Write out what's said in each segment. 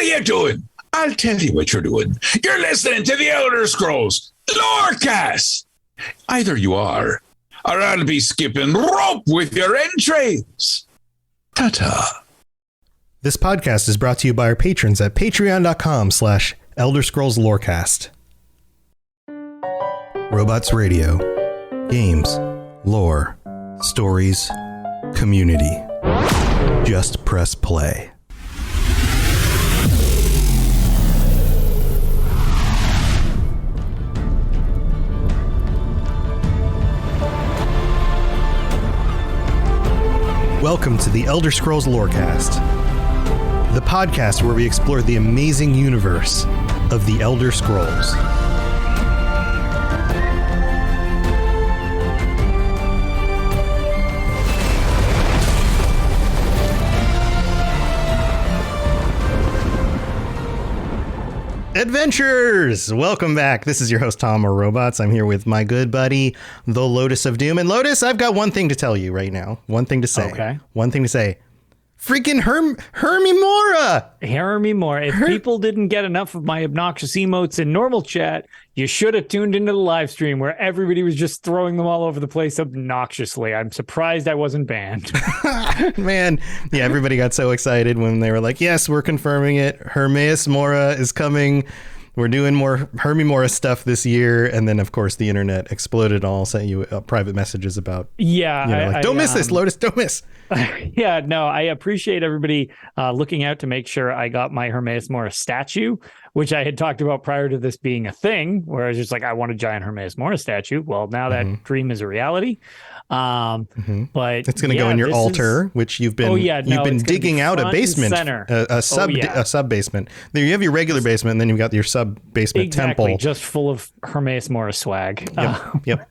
are you doing? I'll tell you what you're doing. You're listening to the Elder Scrolls Lorecast. Either you are, or I'll be skipping rope with your entrails. Ta-ta. This podcast is brought to you by our patrons at patreon.com/Elder Scrolls Lorecast. Robots Radio. Games. Lore. Stories. Community. Just press play. Welcome to the Elder Scrolls Lorecast, the podcast where we explore the amazing universe of the Elder Scrolls. Adventures! Welcome back. This is your host, Tom or Robots. I'm here with my good buddy, the Lotus of Doom. And Lotus, I've got one thing to tell you right now. One thing to say. Okay. One thing to say. Freaking Hermeaus! Hermeaus. If people didn't get enough of my obnoxious emotes in normal chat, you should have tuned into the live stream where everybody was just throwing them all over the place obnoxiously. I'm surprised I wasn't banned. Man, yeah, everybody got so excited when they were like, yes, we're confirming it. Hermeaus Mora is coming. We're doing more Hermeaus stuff this year. And then, of course, the internet exploded. All sent you private messages about, don't miss this, Lotus, don't miss. Yeah, no, I appreciate everybody looking out to make sure I got my Hermeaus Mora statue, which I had talked about prior to this being a thing, where I was just like, I want a giant Hermeaus Mora statue. Well, now that dream is a reality. But it's going to go in your altar, which you've been digging out a basement, a sub basement. There you have your regular basement, and then you've got your sub basement temple, just full of Hermeaus Mora swag. Yep.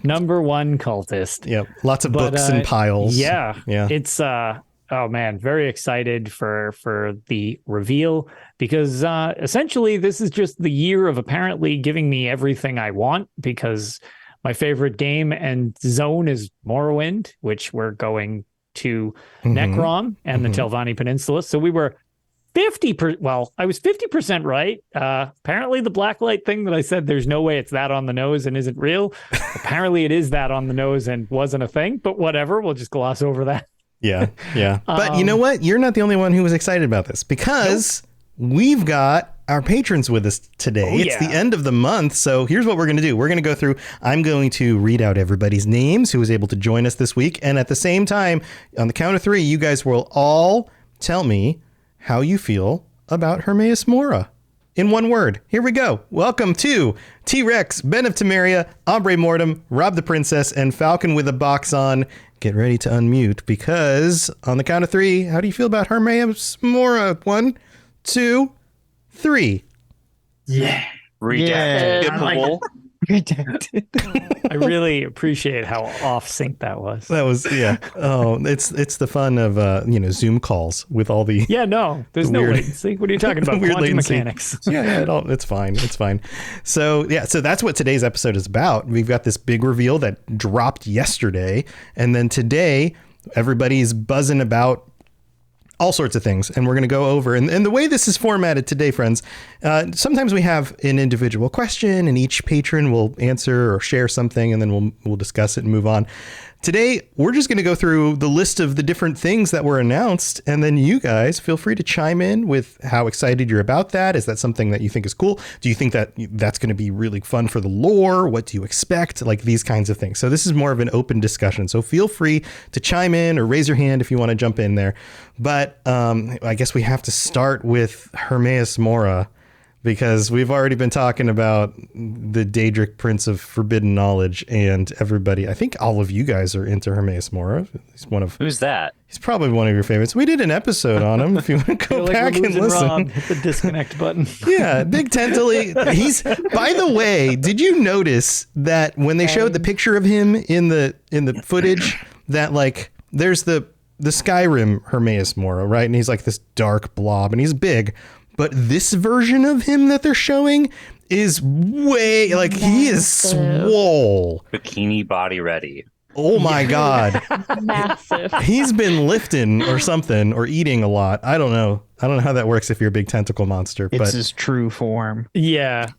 Number one cultist. Yep. Lots of books and piles. Yeah. It's oh man, very excited for the reveal because essentially this is just the year of apparently giving me everything I want, because my favorite game and zone is Morrowind, which we're going to Necrom and the Telvanni Peninsula. So we were I was 50% right. Apparently the blacklight thing that I said, there's no way it's that on the nose and isn't real. Apparently it is that on the nose and wasn't a thing, but whatever. We'll just gloss over that. Yeah. But you know what? You're not the only one who was excited about this, because we've got our patrons with us today. It's the end of the month. So here's what we're going to do. We're going to go through. I'm going to read out everybody's names who was able to join us this week. And at the same time, on the count of three, you guys will all tell me how you feel about Hermeaus Mora in one word. Here we go. Welcome to T-Rex, Ben of Temeria, Ombre Mortem, Rob the Princess, and Falcon with a box on. Get ready to unmute, because on the count of three, how do you feel about Hermeaus Mora? 1, 2, 3. Yeah. Redacted. I really appreciate how off sync that was. That was, yeah. Oh, it's the fun of Zoom calls with all the there's no latency. What are you talking about? Weird Quantum latency. mechanics. It's fine. So that's what today's episode is about. We've got this big reveal that dropped yesterday, and then today everybody's buzzing about all sorts of things, and we're going to go over. And the way this is formatted today, friends, sometimes we have an individual question, and each patron will answer or share something, and then we'll discuss it and move on. Today, we're just going to go through the list of the different things that were announced, and then you guys feel free to chime in with how excited you're about that. Is that something that you think is cool? Do you think that that's going to be really fun for the lore? What do you expect? Like these kinds of things. So this is more of an open discussion. So feel free to chime in or raise your hand if you want to jump in there. But I guess we have to start with Hermeaus Mora, because we've already been talking about the Daedric Prince of Forbidden Knowledge, and everybody, I think all of you guys are into Hermeaus Mora. Who's that? He's probably one of your favorites. We did an episode on him. If you want to go back and listen. Rob, hit the disconnect button. Yeah, big tentally. By the way, did you notice that when they showed the picture of him in the footage, that like there's the Skyrim Hermeaus Mora, right? And he's like this dark blob, and he's big. But this version of him that they're showing is way, like, he is swole. Bikini body ready. Oh my God. Massive. He's been lifting or something or eating a lot. I don't know. I don't know how that works if you're a big tentacle monster. It's But his true form. Yeah.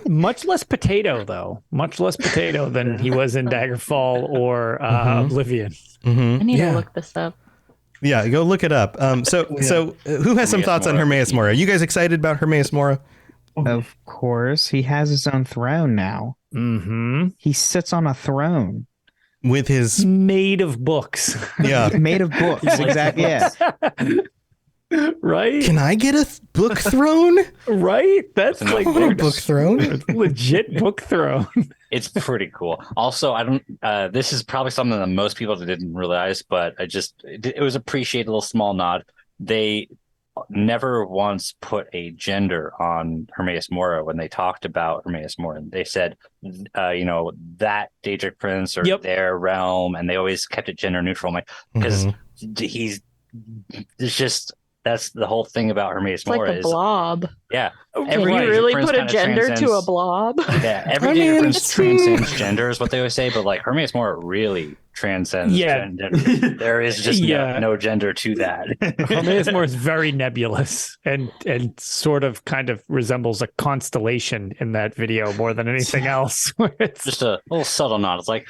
Much less potato, though. Much less potato than he was in Daggerfall or Oblivion. I need to look this up. Yeah, go look it up. So who has some thoughts on Hermeaus Mora? Are you guys excited about Hermeaus Mora? Of course, he has his own throne now. Mm-hmm. He sits on a throne With his Made of books. yeah. made of books. Exactly. Yeah. Right? Can I get a book throne? Right? That's It's like I want a book throne. legit book throne. It's pretty cool. Also, I don't. This is probably something that most people didn't realize, but it was appreciated. A little small nod. They never once put a gender on Hermeaus Mora when they talked about Hermeaus Mora. They said, that Daedric Prince or their realm, and they always kept it gender neutral. Because it's just. That's the whole thing about Hermeaus Mora. Like a blob. Yeah. Can you really put a gender to a blob? Yeah, every Daedric Prince transcends gender is what they always say, but like Hermeaus Mora really transcends gender. There is just no gender to that. Hermeaus Mora is very nebulous and sort of kind of resembles a constellation in that video more than anything else. It's just a little subtle nod. It's like,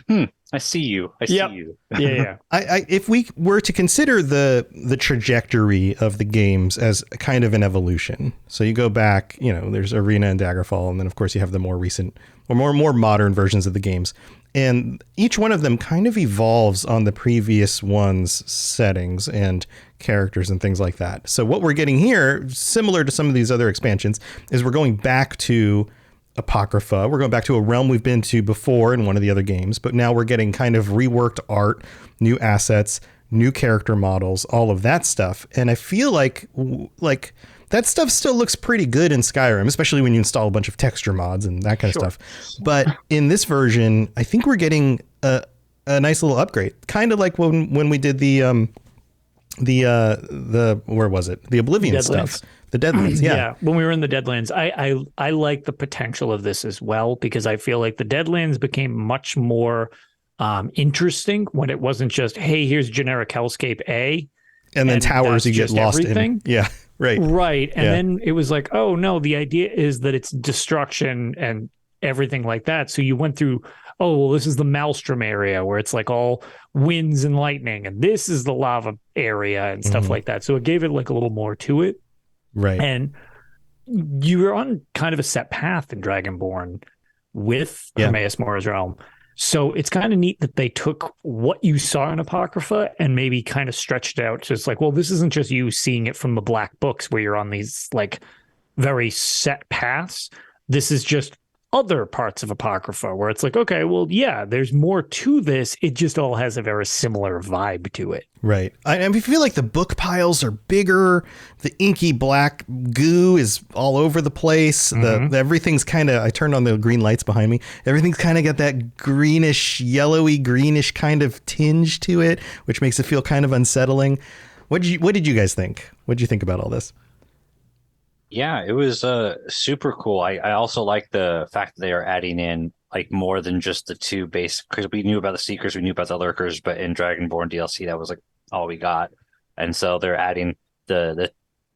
I see you. I see you. Yeah. I if we were to consider the trajectory of the games as kind of an evolution, so you go back, there's Arena and Daggerfall, and then of course you have the more recent or more modern versions of the games, and each one of them kind of evolves on the previous one's settings and characters and things like that. So what we're getting here, similar to some of these other expansions, is we're going back to Apocrypha. We're going back to a realm we've been to before in one of the other games, but now we're getting kind of reworked art, new assets, new character models, all of that stuff. And I feel like that stuff still looks pretty good in Skyrim, especially when you install a bunch of texture mods and that kind of stuff. But in this version, I think we're getting a nice little upgrade, kind of like when we did the where was it? The Oblivion stuff. The Deadlands, yeah. When we were in the Deadlands, I like the potential of this as well, because I feel like the Deadlands became much more interesting when it wasn't just, hey, here's generic hellscape A. And then towers you get lost in. Yeah, right. Right. And then it was like, oh, no, the idea is that it's destruction and everything like that. So you went through, oh, well, this is the Maelstrom area where it's like all winds and lightning. And this is the lava area and stuff like that. So it gave it like a little more to it. Right. And you're on kind of a set path in Dragonborn with Hermeaus Mora's realm. So it's kind of neat that they took what you saw in Apocrypha and maybe kind of stretched it out. So it's like, well, this isn't just you seeing it from the black books where you're on these like very set paths. This is just other parts of Apocrypha where it's like, okay, well, yeah, there's more to this. It just all has a very similar vibe to it. Right. I feel like the book piles are bigger. The inky black goo is all over the place. Everything's kind of, I turned on the green lights behind me. Everything's kind of got that greenish, yellowy, greenish kind of tinge to it, which makes it feel kind of unsettling. What did you guys think? What did you think about all this? Yeah, it was super cool. I also like the fact that they are adding in like more than just the two base, because we knew about the Seekers, we knew about the Lurkers, but in Dragonborn DLC, that was like all we got. And so they're adding the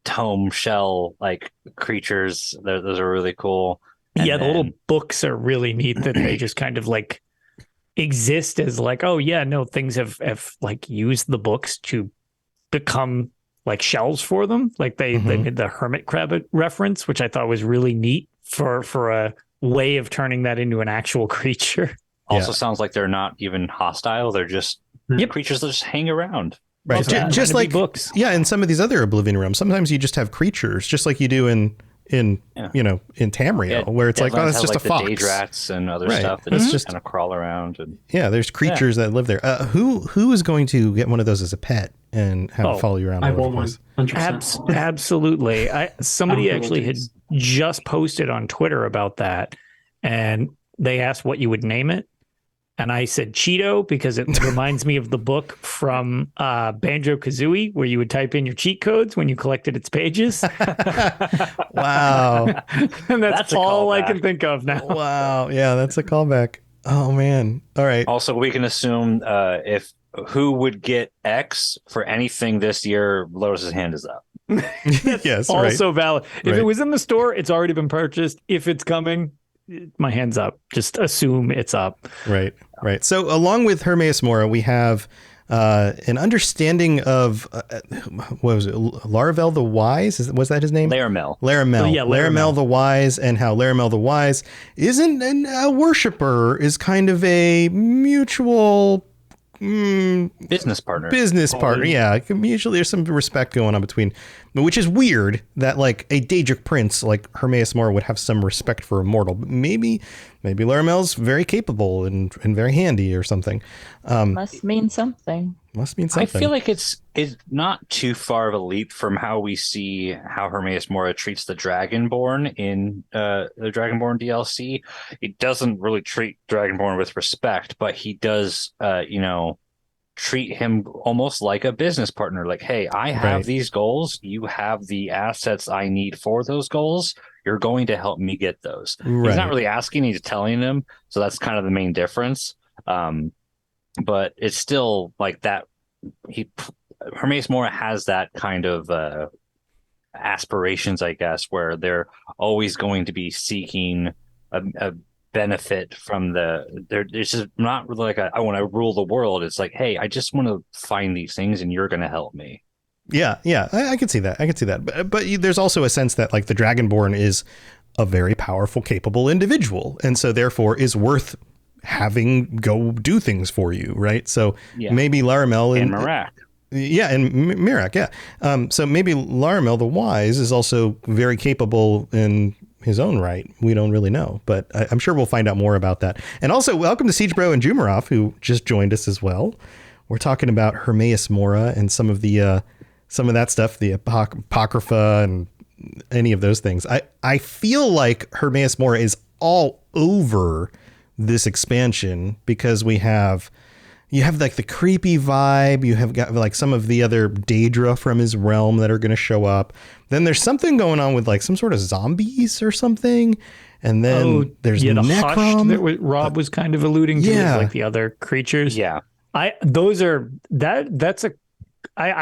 tome shell like creatures. Those are really cool. And the little books are really neat that they just kind of like exist as like, oh yeah, no, things have like used the books to become like shells for them. Like they made the hermit crab reference, which I thought was really neat for a way of turning that into an actual creature. Also sounds like they're not even hostile. They're just creatures that just hang around. Right. Just like books. Yeah. In some of these other Oblivion realms, sometimes you just have creatures, just like you do in Tamriel, where it's like, oh, it's just like a fox. The Daedrats and other stuff that just kind of crawl around. And there's creatures that live there. Who is going to get one of those as a pet and have it follow you around? I want one. 100%. Absolutely. Somebody actually had just posted on Twitter about that, and they asked what you would name it. And I said Cheeto because it reminds me of the book from Banjo-Kazooie where you would type in your cheat codes when you collected its pages. Wow. And that's all I can think of now. Wow. Yeah, that's a callback. Oh man. All right. Also, we can assume if who would get X for anything this year, Lotus's hand is up. Yes. Also right. valid. If Right. it was in the store, it's already been purchased. If it's coming, my hand's up. Just assume it's up. Right. Right. So along with Hermeaus Mora, we have an understanding of what was it? Laravel the Wise? Was that his name? Laramel. Laramel. Oh, yeah, Laramel the Wise, and how Laramel the Wise isn't a worshiper, is kind of a mutual business partner. Yeah. Usually there's some respect going on between, which is weird that like a Daedric prince like Hermeaus Mora would have some respect for a mortal. But maybe Laramel's very capable and very handy or something. Must mean something. I feel like it's not too far of a leap from how we see how Hermeaus Mora treats the Dragonborn in the Dragonborn DLC. He doesn't really treat Dragonborn with respect, but he does, treat him almost like a business partner. Like, hey, I have these goals. You have the assets I need for those goals. You're going to help me get those. Right. He's not really asking, he's telling him. So that's kind of the main difference. But it's still like that. Hermeaus Mora has that kind of aspirations, I guess, where they're always going to be seeking a benefit from it's just not really like I want to rule the world. It's like, hey, I just want to find these things and you're going to help me. Yeah. I can see that. But there's also a sense that like the Dragonborn is a very powerful, capable individual, and so therefore is worth having go do things for you, right? So maybe Laramel and Mirak. Mirak, yeah. So maybe Laramel the Wise is also very capable in his own right. We don't really know, but I'm sure we'll find out more about that. And also, welcome to Siege Bro and Jumarov, who just joined us as well. We're talking about Hermeaus Mora and some of that stuff, the Apocrypha and any of those things. I feel like Hermeaus Mora is all over this expansion because you have like the creepy vibe. You have got like some of the other Daedra from his realm that are going to show up. Then there's something going on with like some sort of zombies or something. And then there's the Necrom that Rob was kind of alluding to, with like the other creatures. Yeah. I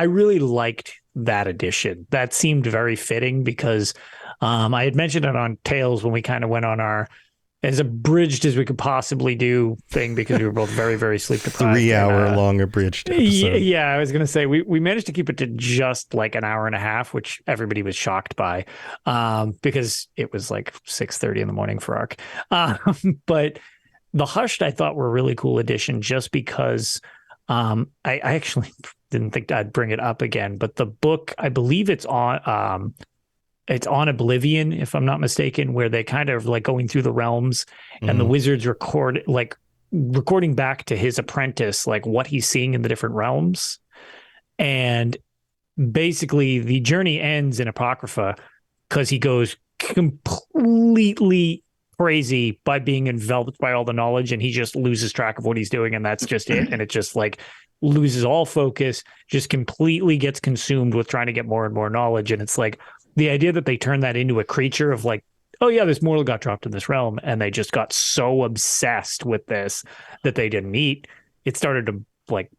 really liked that addition. That seemed very fitting because I had mentioned it on Tales when we kind of went on our as abridged as we could possibly do thing because we were both very, very sleep deprived. 3 hour long abridged episode. Yeah, I was going to say we managed to keep it to just like an hour and a half, which everybody was shocked by because it was like 6:30 in the morning for Ark. But the Hushed I thought were a really cool addition just because I actually didn't think I'd bring it up again. But the book, I believe it's on Oblivion, if I'm not mistaken, where they kind of like going through the realms and the wizards recording back to his apprentice, like what he's seeing in the different realms. And basically the journey ends in Apocrypha because he goes completely crazy by being enveloped by all the knowledge and he just loses track of what he's doing. And that's just it. And it just like loses all focus, just completely gets consumed with trying to get more and more knowledge. And it's like, the idea that they turned that into a creature of like, oh yeah, this mortal got dropped in this realm, and they just got so obsessed with this that they didn't eat. It started to like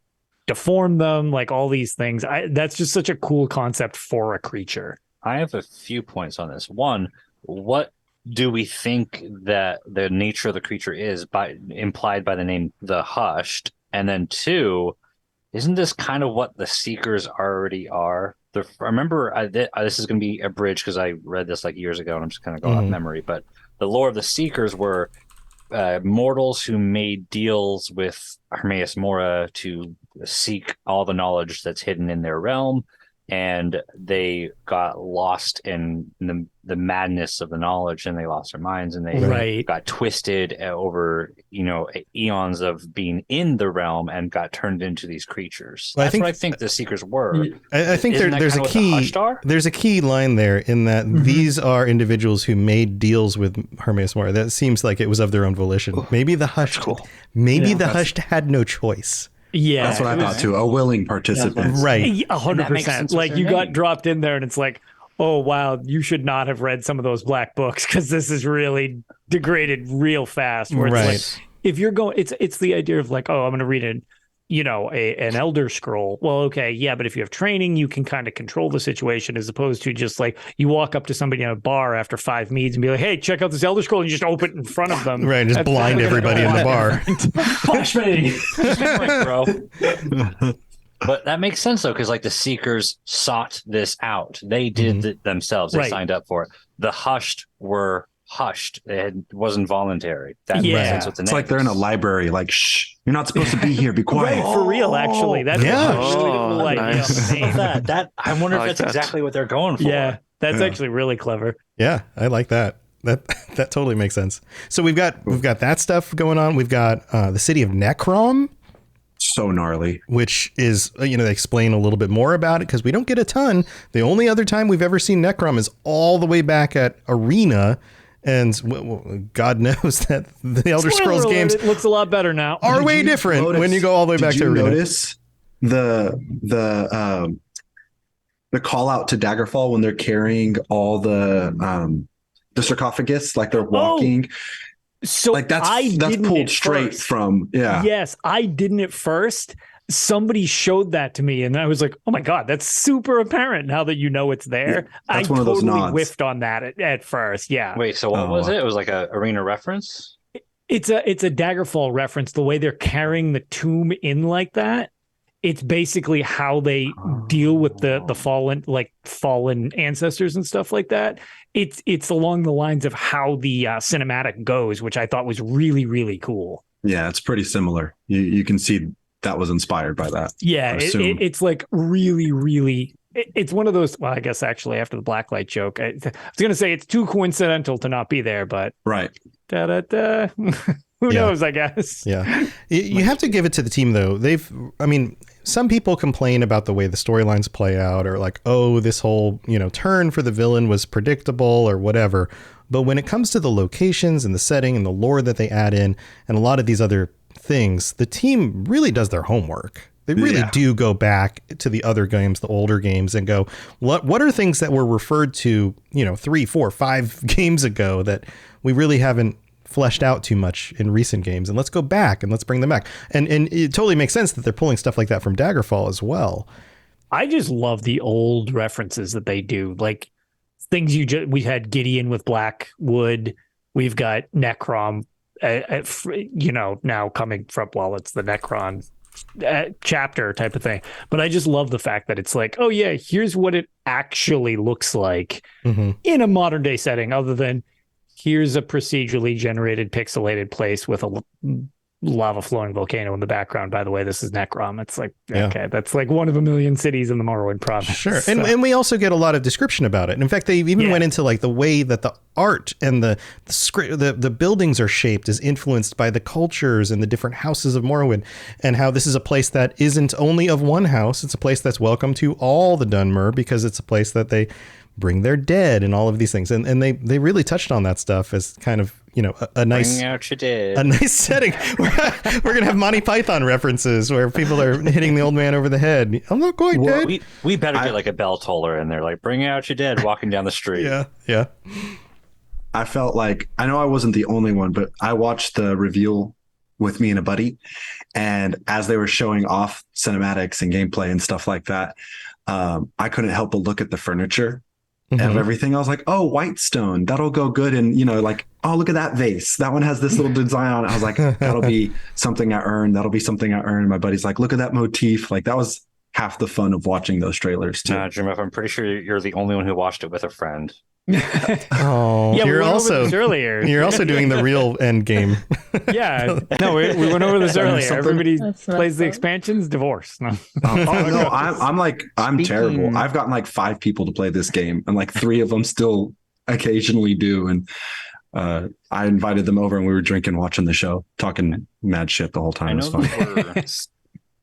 deform them, like all these things. That's just such a cool concept for a creature. I have a few points on this. One, what do we think that the nature of the creature is implied by the name the Hushed? And then two, isn't this kind of what the Seekers already are? I remember this is going to be a bridge because I read this like years ago and I'm just kind of going off memory. But the lore of the Seekers were mortals who made deals with Hermeaus Mora to seek all the knowledge that's hidden in their realm. And they got lost in the madness of the knowledge, and they lost their minds, and they got twisted over eons of being in the realm and got turned into these creatures. That's what I think the Seekers were. I think there's a key. There's a key line there in that these are individuals who made deals with Hermeaus Mora. That seems like it was of their own volition. Maybe the Hushed. Cool. Maybe the Hushed had no choice. Yeah, that's what I thought too. A willing participant, right? 100%. Like you got dropped in there, and it's like, oh wow, you should not have read some of those black books because this is really degraded real fast. Where it's like, if you're going, it's the idea of like, oh, I'm going to read an Elder Scroll. Well, okay, yeah, but if you have training, you can kind of control the situation as opposed to just like you walk up to somebody in a bar after 5 meets and be like, hey, check out this Elder Scroll, and you just open it in front of them. Right, and just blind everybody in the bar. Flash me. Bro. But that makes sense though, because like the Seekers sought this out. They did it themselves. They signed up for it. The Hushed were hushed. It wasn't voluntary. That makes sense with the name. It's like they're in a library, like, shh, you're not supposed to be here. Be quiet. Right, for real, actually. That's nice. That I wonder if that's exactly what they're going for. Yeah, that's actually really clever. Yeah, I like that. That totally makes sense. So we've got that stuff going on. We've got the city of Necrom. So gnarly. Which is, they explain a little bit more about it because we don't get a ton. The only other time we've ever seen Necrom is all the way back at Arena. And God knows that the Elder Scrolls games it looks a lot better now. Are way different when you go all the way back to Arena. Notice the call out to Daggerfall when they're carrying all the sarcophagus, like they're walking. So like that's pulled straight from Yes, I didn't at first. Somebody showed that to me and I was like, oh my God, that's super apparent now that it's there. Yeah, that's one of those nods. Whiffed on that at first. Yeah. Wait, so what was it? It was like a Arena reference? It's a Daggerfall reference, the way they're carrying the tomb in like that. It's basically how they deal with the fallen ancestors and stuff like that. It's along the lines of how the cinematic goes, which I thought was really, really cool. Yeah, it's pretty similar. You can see that was inspired by that. Yeah, it's like really, really. It's one of those. Well, I guess actually after the blacklight joke, I was going to say it's too coincidental to not be there, but right. Who knows? I guess. Yeah, you have to give it to the team though. Some people complain about the way the storylines play out, or like, oh, this whole turn for the villain was predictable or whatever. But when it comes to the locations and the setting and the lore that they add in, and a lot of these other things, the team really does their homework. They really do go back to the other games, the older games, and go, what are things that were referred to, 3, 4, 5 games ago that we really haven't fleshed out too much in recent games, and let's go back and let's bring them back. And it totally makes sense that they're pulling stuff like that from Daggerfall as well. I just love the old references that they do, like things we had Gideon with Blackwood. We've got Necrom, now coming from, it's the Necron chapter type of thing. But I just love the fact that it's like, oh yeah, here's what it actually looks like in a modern day setting, other than here's a procedurally generated pixelated place with a lava flowing volcano in the background. By the way, this is Necrom. It's like, okay, that's like one of a million cities in the Morrowind province. Sure. And we also get a lot of description about it. And in fact, they even went into like the way that the art and the script, the buildings are shaped is influenced by the cultures and the different houses of Morrowind, and how this is a place that isn't only of one house. It's a place that's welcome to all the Dunmer, because it's a place that they bring their dead and all of these things. And they really touched on that stuff as kind of, a nice, bring out your dead. A nice setting. We're going to have Monty Python references where people are hitting the old man over the head. I'm not quite dead. We better get like a bell toller in there, like bring out your dead walking down the street. Yeah. I felt like, I know I wasn't the only one, but I watched the reveal with me and a buddy. And as they were showing off cinematics and gameplay and stuff like that, I couldn't help but look at the furniture of everything. I was like, oh, white stone, that'll go good. And, like, oh, look at that vase. That one has this little design on it. I was like, that'll be something I earned. That'll be something I earned. My buddy's like, look at that motif. Like, that was half the fun of watching those trailers too. Jim, I'm pretty sure you're the only one who watched it with a friend. Oh, yeah, you're also earlier. You're also doing the real end game. Yeah, no, we went over this earlier. Everybody plays the expansions. Divorce. No. No, I'm terrible. I've gotten like 5 people to play this game, and like 3 of them still occasionally do. And I invited them over, and we were drinking, watching the show, talking mad shit the whole time. It was fun.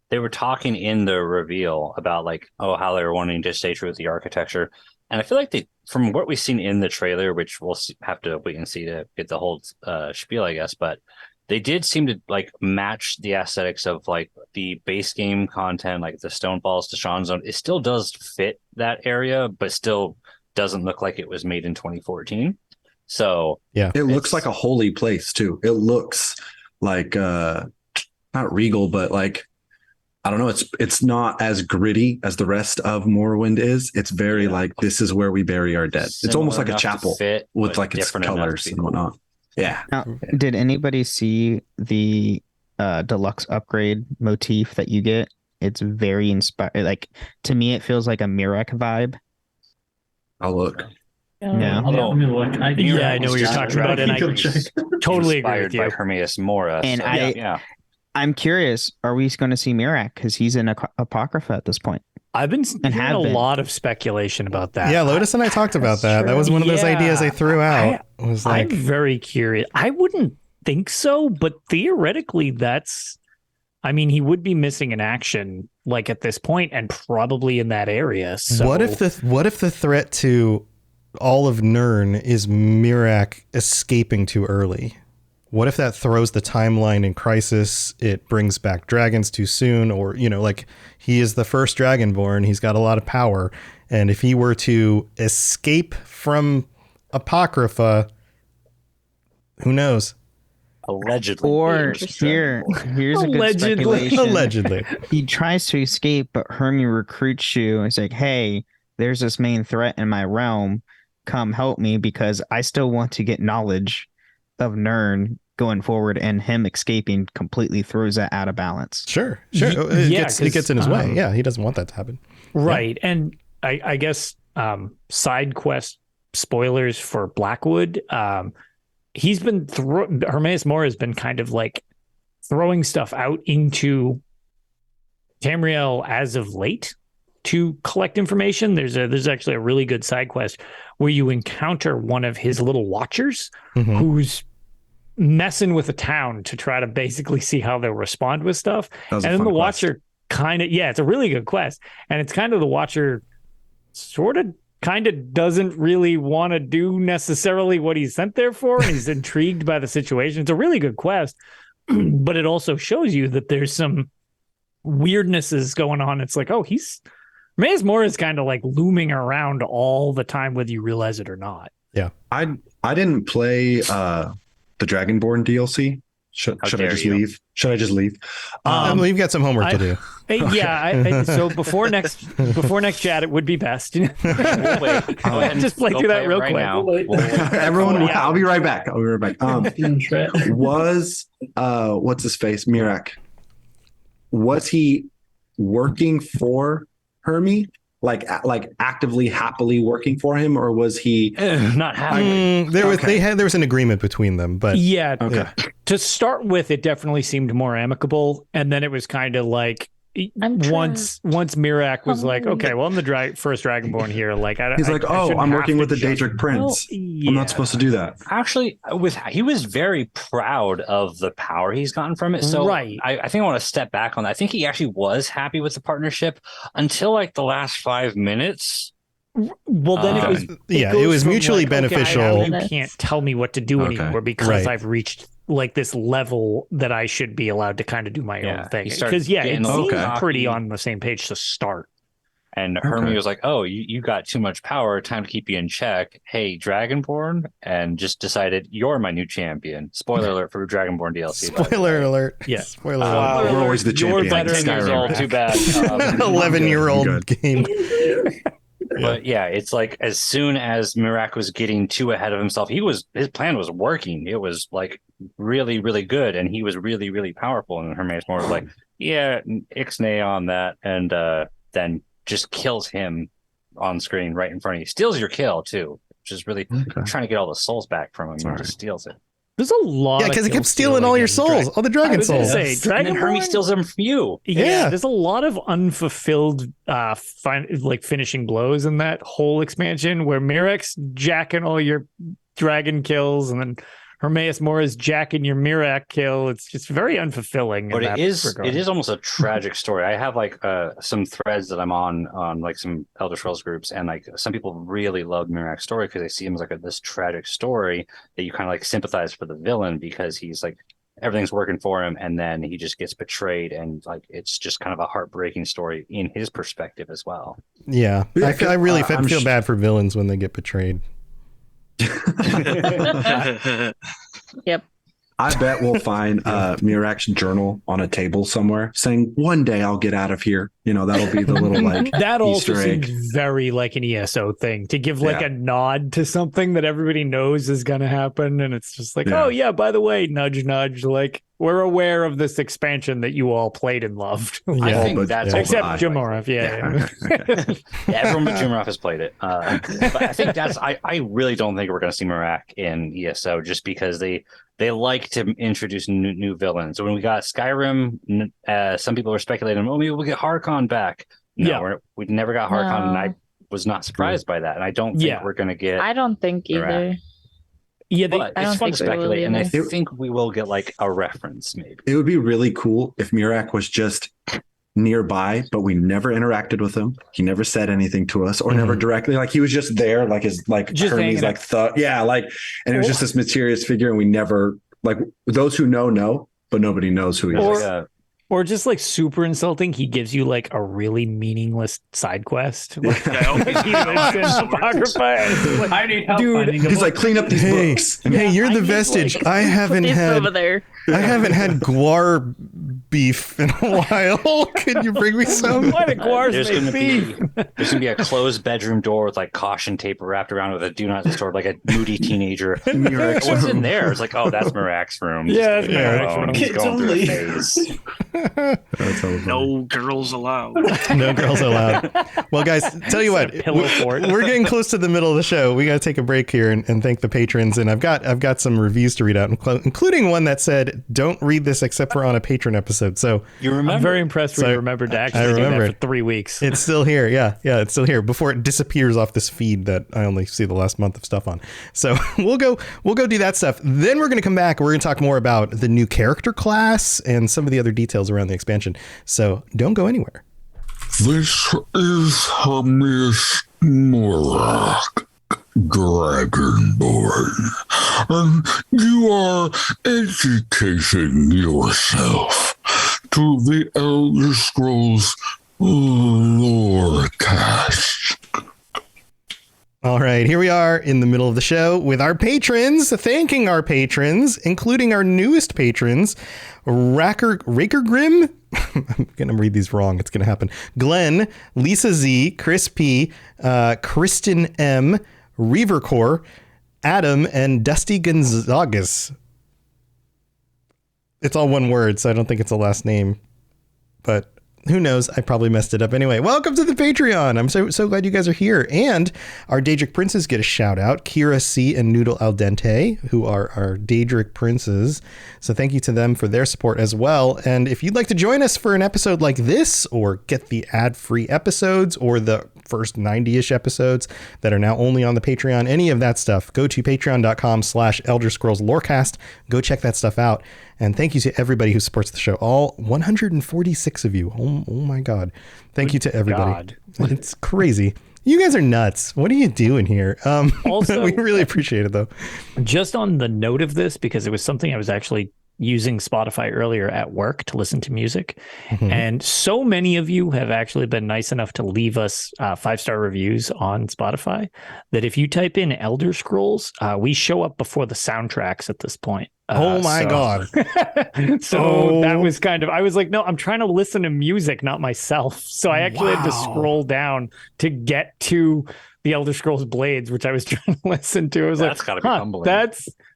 They were talking in the reveal about like, how they were wanting to stay true with the architecture. And I feel like from what we've seen in the trailer, which we'll have to wait and see to get the whole spiel, I guess, but they did seem to like match the aesthetics of like the base game content, like the Stone Falls to Sean Zone. It still does fit that area, but still doesn't look like it was made in 2014. So yeah, it looks like a holy place too. It looks like not regal, but like I don't know. It's not as gritty as the rest of Morrowind is. It's very like this is where we bury our dead. It's almost like a chapel with like its colors and whatnot. Yeah. Now, did anybody see the deluxe upgrade motif that you get? It's very inspired. Like to me, it feels like a Mirek vibe. I'll look. Yeah. Let me look. I know what you're talking about, and I totally agree with you. By Hermeaus Mora. And I'm curious, are we going to see Mirek? Because he's in Apocrypha at this point. I've been hearing a lot of speculation about that. Yeah, Lotus and I talked about that. That was one of those ideas I threw out. I'm very curious. I wouldn't think so, but theoretically, he would be missing in action like at this point and probably in that area. So what if the threat to all of Nirn is Mirek escaping too early? What if that throws the timeline in crisis? It brings back dragons too soon, or, like he is the first Dragonborn. He's got a lot of power. And if he were to escape from Apocrypha, who knows? Allegedly. Or here's a good speculation. Allegedly. He tries to escape, but Hermie recruits you. It's like, hey, there's this main threat in my realm. Come help me because I still want to get knowledge of Nirn going forward, and him escaping completely throws that out of balance. Sure. It gets in his way. Yeah, he doesn't want that to happen. Right. Yeah. And I guess side quest spoilers for Blackwood. He's been Hermeaus Mora has been kind of like throwing stuff out into Tamriel as of late to collect information. There's actually a really good side quest where you encounter one of his little watchers who's messing with the town to try to basically see how they'll respond with stuff. And then the watcher it's a really good quest. And it's kind of the watcher kind of doesn't really want to do necessarily what he's sent there for. And he's intrigued by the situation. It's a really good quest, but it also shows you that there's some weirdnesses going on. It's like, Hermeaus Mora is kind of like looming around all the time, whether you realize it or not. Yeah. I didn't play the Dragonborn DLC. Should I just leave? Should I just leave? We've got some homework to do. So before next chat, it would be best. Wait, just play through that real quick. Everyone, I'll be right back. Was what's his face? Mirek. Was he working for Hermie? Like actively, happily working for him, or was he not happy? There was an agreement between them, but to start with, it definitely seemed more amicable, and then it was kind of like once Mirek was like, okay, well, I'm the first Dragonborn here. Like, I'm working with the Daedric Prince. I'm not supposed to do that. Actually, he was very proud of the power he's gotten from it. So right. I think I want to step back on that. I think he actually was happy with the partnership until like the last 5 minutes. Well, then it was mutually beneficial. You can't tell me what to do anymore because I've reached like this level that I should be allowed to kind of do my own thing. Because it seemed pretty on the same page to start. And Hermie was like, "Oh, you got too much power. Time to keep you in check. Hey, Dragonborn," and just decided you're my new champion. Spoiler alert for Dragonborn DLC. Spoiler alert. Yeah. Spoiler alert. We're always the champion. You're better than too bad. 11-year-old game. But it's like as soon as Mirek was getting too ahead of himself, his plan was working. It was like really, really good, and he was really, really powerful. And Hermeaus Mora was like, ixnay on that, and then just kills him on screen right in front of you. Steals your kill too, which is really trying to get all the souls back from him. He just steals it. There's a lot. Yeah, because he kept stealing all your souls, all the dragon souls. And then Hermie steals them from you. Yeah, there's a lot of unfulfilled finishing blows in that whole expansion where Mirek's jacking all your dragon kills, and then Hermeaus Mora's jacking your Mirek kill. It's just very unfulfilling. But it is almost a tragic story. I have like some threads that I'm on like some Elder Scrolls groups, and like some people really love Mirek's story because they see him as like this tragic story that you kind of like sympathize for the villain because he's like everything's working for him, and then he just gets betrayed, and like it's just kind of a heartbreaking story in his perspective as well. Yeah, I really feel bad for villains when they get betrayed. Yep. I bet we'll find Mirak's journal on a table somewhere saying, one day I'll get out of here. That'll be the little like that also Easter egg. seems very like an ESO thing to give like a nod to something that everybody knows is going to happen. And it's just like, oh yeah, by the way, nudge, nudge. Like we're aware of this expansion that you all played and loved. I think that's except Jamorov. Everyone but Jamorov has played it. But I think I really don't think we're going to see Mirak in ESO just because they like to introduce new villains. So when we got Skyrim, some people were speculating, maybe we'll get Harkon back. No, we never got Harkon, and I was not surprised by that. And I don't think we're going to get. I don't think either. Yeah, it's fun to speculate, and I think we will get like a reference, maybe. It would be really cool if Mirak was just nearby, but we never interacted with him. He never said anything to us, or never directly. Like he was just there, like his just Hermes, like thought, and it was just this mysterious figure, and we never those who know, but nobody knows who he is. Or just like super insulting, he gives you like a really meaningless side quest. Like, I need help. Dude, he's like, clean up these books. Hey, you're the vestige. I haven't had guar beef in a while. Can you bring me some? Why the guars make beef? There's gonna be a closed bedroom door with like caution tape wrapped around with a do not disturb, like a moody teenager. What's in there? It's like, oh, that's Mirak's room. Yeah, that's Mirak's room. He's going through a phase. No girls allowed. No girls allowed. Well, guys, tell you what, we're getting close to the middle of the show. We got to take a break here and thank the patrons. And I've got some reviews to read out, including one that said, "Don't read this except for on a patron episode." So you remember? I'm very impressed when you remembered to actually do that for 3 weeks. It's still here. Yeah, it's still here before it disappears off this feed that I only see the last month of stuff on. So we'll go do that stuff. Then we're going to come back. We're going to talk more about the new character class and some of the other details around the expansion. So don't go anywhere. This is Hermeaus Mora, Dragonborn, and you are educating yourself to the Elder Scrolls Lorecast. All right, here we are in the middle of the show with our patrons, thanking our patrons, including our newest patrons, Raker Grimm. I'm going to read these wrong. It's going to happen. Glenn, Lisa Z, Chris P, Kristen M, Reavercore, Adam, and Dusty Gonzagas. It's all one word, so I don't think it's a last name, but who knows? I probably messed it up anyway. Welcome to the Patreon. I'm so glad you guys are here. And our Daedric Princes get a shout out. Kira C and Noodle Al Dente, who are our Daedric Princes. So thank you to them for their support as well. And if you'd like to join us for an episode like this, or get the ad-free episodes, or the first 90-ish episodes that are now only on the Patreon, any of that stuff, go to patreon.com/Elder Scrolls Lorecast. Go check that stuff out. And thank you to everybody who supports the show. All 146 of you. Oh my God. Thank you to everybody. It's crazy. You guys are nuts. What are you doing here? Also, we really appreciate it, though. Just on the note of this, because it was something I was actually using Spotify earlier at work to listen to music. Mm-hmm. And so many of you have actually been nice enough to leave us 5-star reviews on Spotify that if you type in Elder Scrolls, we show up before the soundtracks at this point. Oh my God. That was kind of, I was like, no, I'm trying to listen to music, not myself. So I actually had to scroll down to get to the Elder Scrolls Blades, which I was trying to listen to. I was that's gotta be humbling.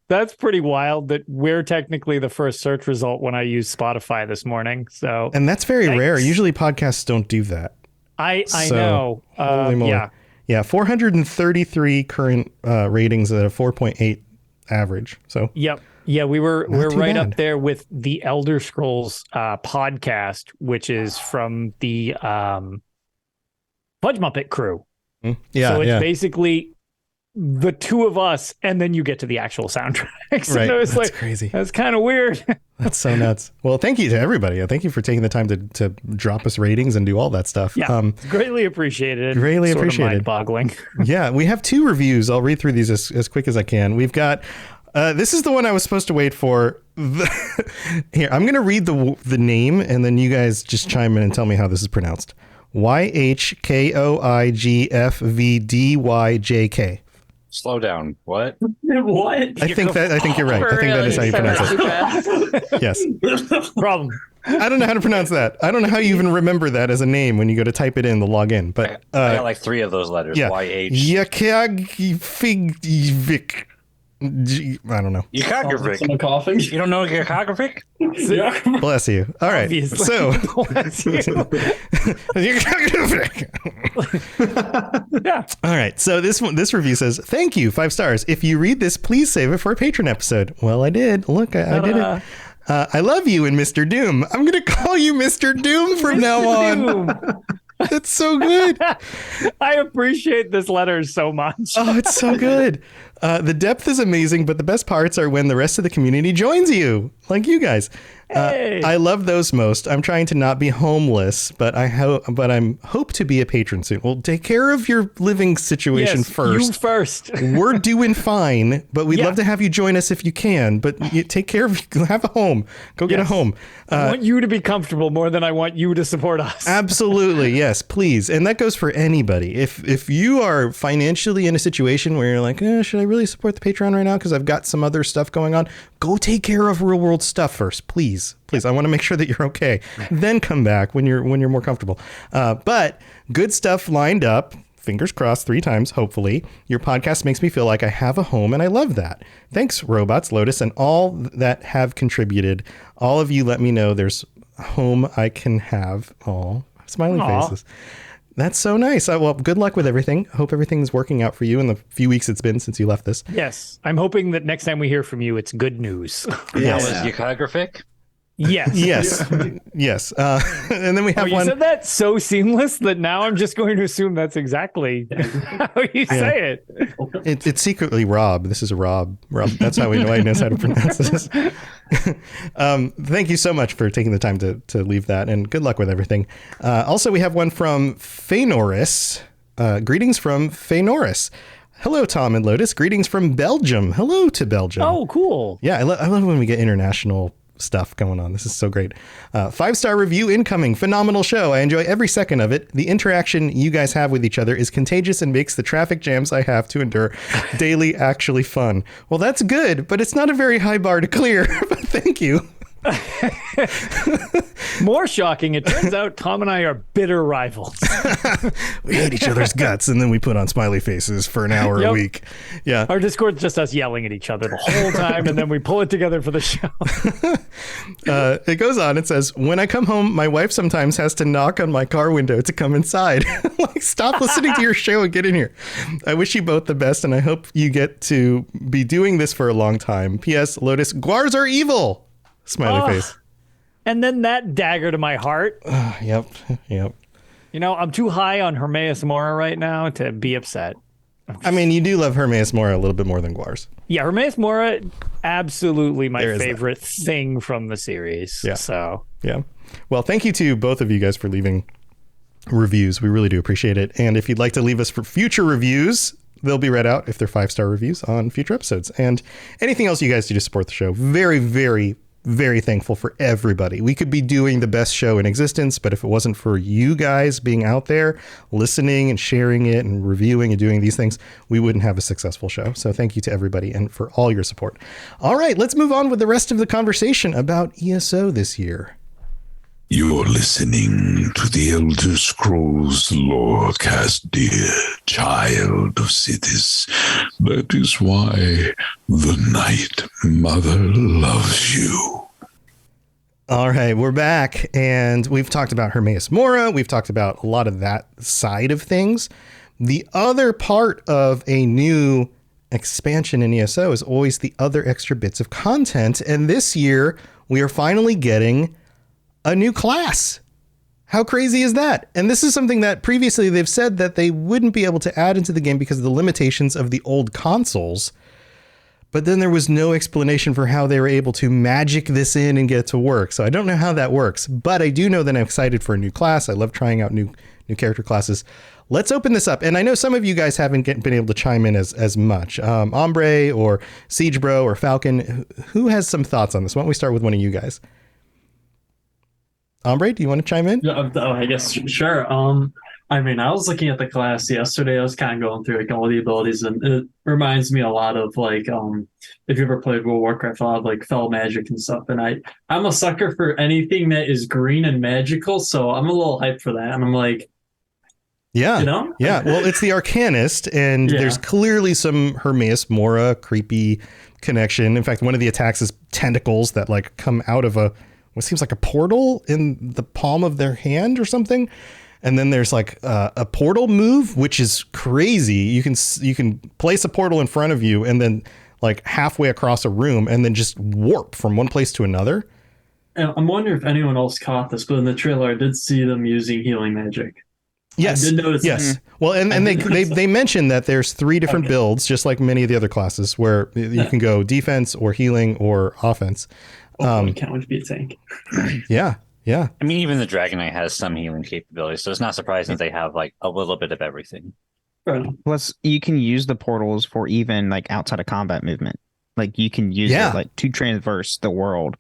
That's pretty wild that we're technically the first search result when I used Spotify this morning. So, and that's very rare. Usually podcasts don't do that. I know. Holy moly. Yeah. 433 current ratings at a 4.8 average. So yep. Yeah, we're right up there with the Elder Scrolls podcast, which is from the Fudge Muppet crew. Yeah, so it's basically the two of us, and then you get to the actual soundtrack. So right. It's that's crazy. That's kind of weird. That's so nuts. Well, thank you to everybody. Thank you for taking the time to drop us ratings and do all that stuff. Yeah, it's greatly appreciated. Greatly appreciated. Mind-boggling. Yeah, we have 2 reviews. I'll read through these as quick as I can. We've got... this is the one I was supposed to wait for. Here, I'm going to read the name, and then you guys just chime in and tell me how this is pronounced. YHKOIGFVDYJK. Slow down. What? What? I think you're right. I think that is how you pronounce it. Yes. Problem. I don't know how to pronounce that. I don't know how you even remember that as a name when you go to type it in the login. But I got like 3 of those letters. yeah. YH. Yakagvik. I don't know. Geekographic. Someone coughing? You don't know geekographic? Yeah. Bless you. All right. Obviously. So Bless you. Yeah. All right. So this review says, "Thank you, 5 stars. If you read this, please save it for a Patron episode." Well, I did. Look, I did it. I love you and Mr. Doom. I'm going to call you Mr. Doom from now on. It's so good. I appreciate this letter so much. Oh, it's so good. The depth is amazing, but the best parts are when the rest of the community joins you, like you guys. Hey. I love those most. I'm trying to not be homeless, but I'm hope to be a patron soon. Well, take care of your living situation Yes, first. You first. We're doing fine, but we'd love to have you join us if you can. But you take care of, have a home. Go get a home. I want you to be comfortable more than I want you to support us. Absolutely, yes, please. And that goes for anybody. If you are financially in a situation where you're like, should I really support the Patreon right now because I've got some other stuff going on? Go take care of real world stuff first, please. Please, I want to make sure that you're okay. Then come back when you're more comfortable. But good stuff lined up. Fingers crossed 3 times, hopefully. Your podcast makes me feel like I have a home, and I love that. Thanks, Robots, Lotus, and all that have contributed. All of you let me know there's a home I can have. Oh, smiley faces. That's so nice. Well, good luck with everything. Hope everything's working out for you in the few weeks it's been since you left this. Yes. I'm hoping that next time we hear from you, it's good news. Yes. That was geekographic? Yes. Yes. Yes. And then we have you one. said that so seamless that now I'm just going to assume that's exactly how you say it. It's secretly Rob. This is a Rob. That's how we know he knows how to pronounce this. Thank you so much for taking the time to leave that, and good luck with everything. Also, we have one from Feynoris. Greetings from Feynoris. Hello, Tom and Lotus. Greetings from Belgium. Hello to Belgium. Oh, cool. Yeah, I love when we get international stuff going on. This is so great. 5-star review incoming. Phenomenal show. I enjoy every second of it. The interaction you guys have with each other is contagious and makes the traffic jams I have to endure daily actually fun. Well, that's good, but it's not a very high bar to clear. But thank you. More shocking, it turns out Tom and I are bitter rivals. We hate each other's guts, and then we put on smiley faces for an hour a week. Yeah. Our Discord's just us yelling at each other the whole time, and then we pull it together for the show. It goes on. It says, when I come home, my wife sometimes has to knock on my car window to come inside. Like, stop listening to your show and get in here. I wish you both the best, and I hope you get to be doing this for a long time. P.S. Lotus, guars are evil. Smiley face. And then that dagger to my heart. Yep. You know, I'm too high on Hermeaus Mora right now to be upset. I mean, you do love Hermeaus Mora a little bit more than guars. Yeah, Hermeaus Mora, absolutely my favorite thing from the series. Yeah. So. Yeah. Well, thank you to both of you guys for leaving reviews. We really do appreciate it. And if you'd like to leave us for future reviews, they'll be read out if they're 5-star reviews on future episodes. And anything else you guys do to support the show. Very, very, very thankful for everybody. We could be doing the best show in existence, but if it wasn't for you guys being out there listening and sharing it and reviewing and doing these things, we wouldn't have a successful show. So thank you to everybody and for all your support. All right, let's move on with the rest of the conversation about ESO this year. You're listening to the Elder Scrolls Lorecast, dear child of cities. That is why the Night Mother loves you. All right, we're back, and we've talked about Hermeaus Mora. We've talked about a lot of that side of things. The other part of a new expansion in ESO is always the other extra bits of content, and this year we are finally getting a new class. How crazy is that? And this is something that previously they've said that they wouldn't be able to add into the game because of the limitations of the old consoles. But then there was no explanation for how they were able to magic this in and get it to work. So I don't know how that works, but I do know that I'm excited for a new class. I love trying out new character classes. Let's open this up. And I know some of you guys haven't been able to chime in as much. Ombre or Siege Bro or Falcon, who has some thoughts on this? Why don't we start with one of you guys? Ombre, do you want to chime in? I guess, sure. I mean, I was looking at the class yesterday. I was kind of going through like all the abilities, and it reminds me a lot of like if you ever played World of Warcraft, a lot of like Fel Magic and stuff. And I'm a sucker for anything that is green and magical, so I'm a little hyped for that. And I'm like, yeah, you know, yeah. Well, it's the Arcanist, and there's clearly some Hermeaus Mora creepy connection. In fact, one of the attacks is tentacles that like come out of what seems like a portal in the palm of their hand or something. And then there's like a portal move, which is crazy. You can place a portal in front of you and then like halfway across a room and then just warp from one place to another. And I'm wondering if anyone else caught this, but in the trailer, I did see them using healing magic. Yes. I did notice. Yes. Well, and they mentioned that there's 3 different builds, just like many of the other classes, where you can go defense or healing or offense. Can't wait to be a tank. Yeah. Yeah. I mean, even the Dragon Knight has some healing capabilities, so it's not surprising they have like a little bit of everything. Plus, you can use the portals for even like outside of combat movement. Like you can use it like to traverse the world.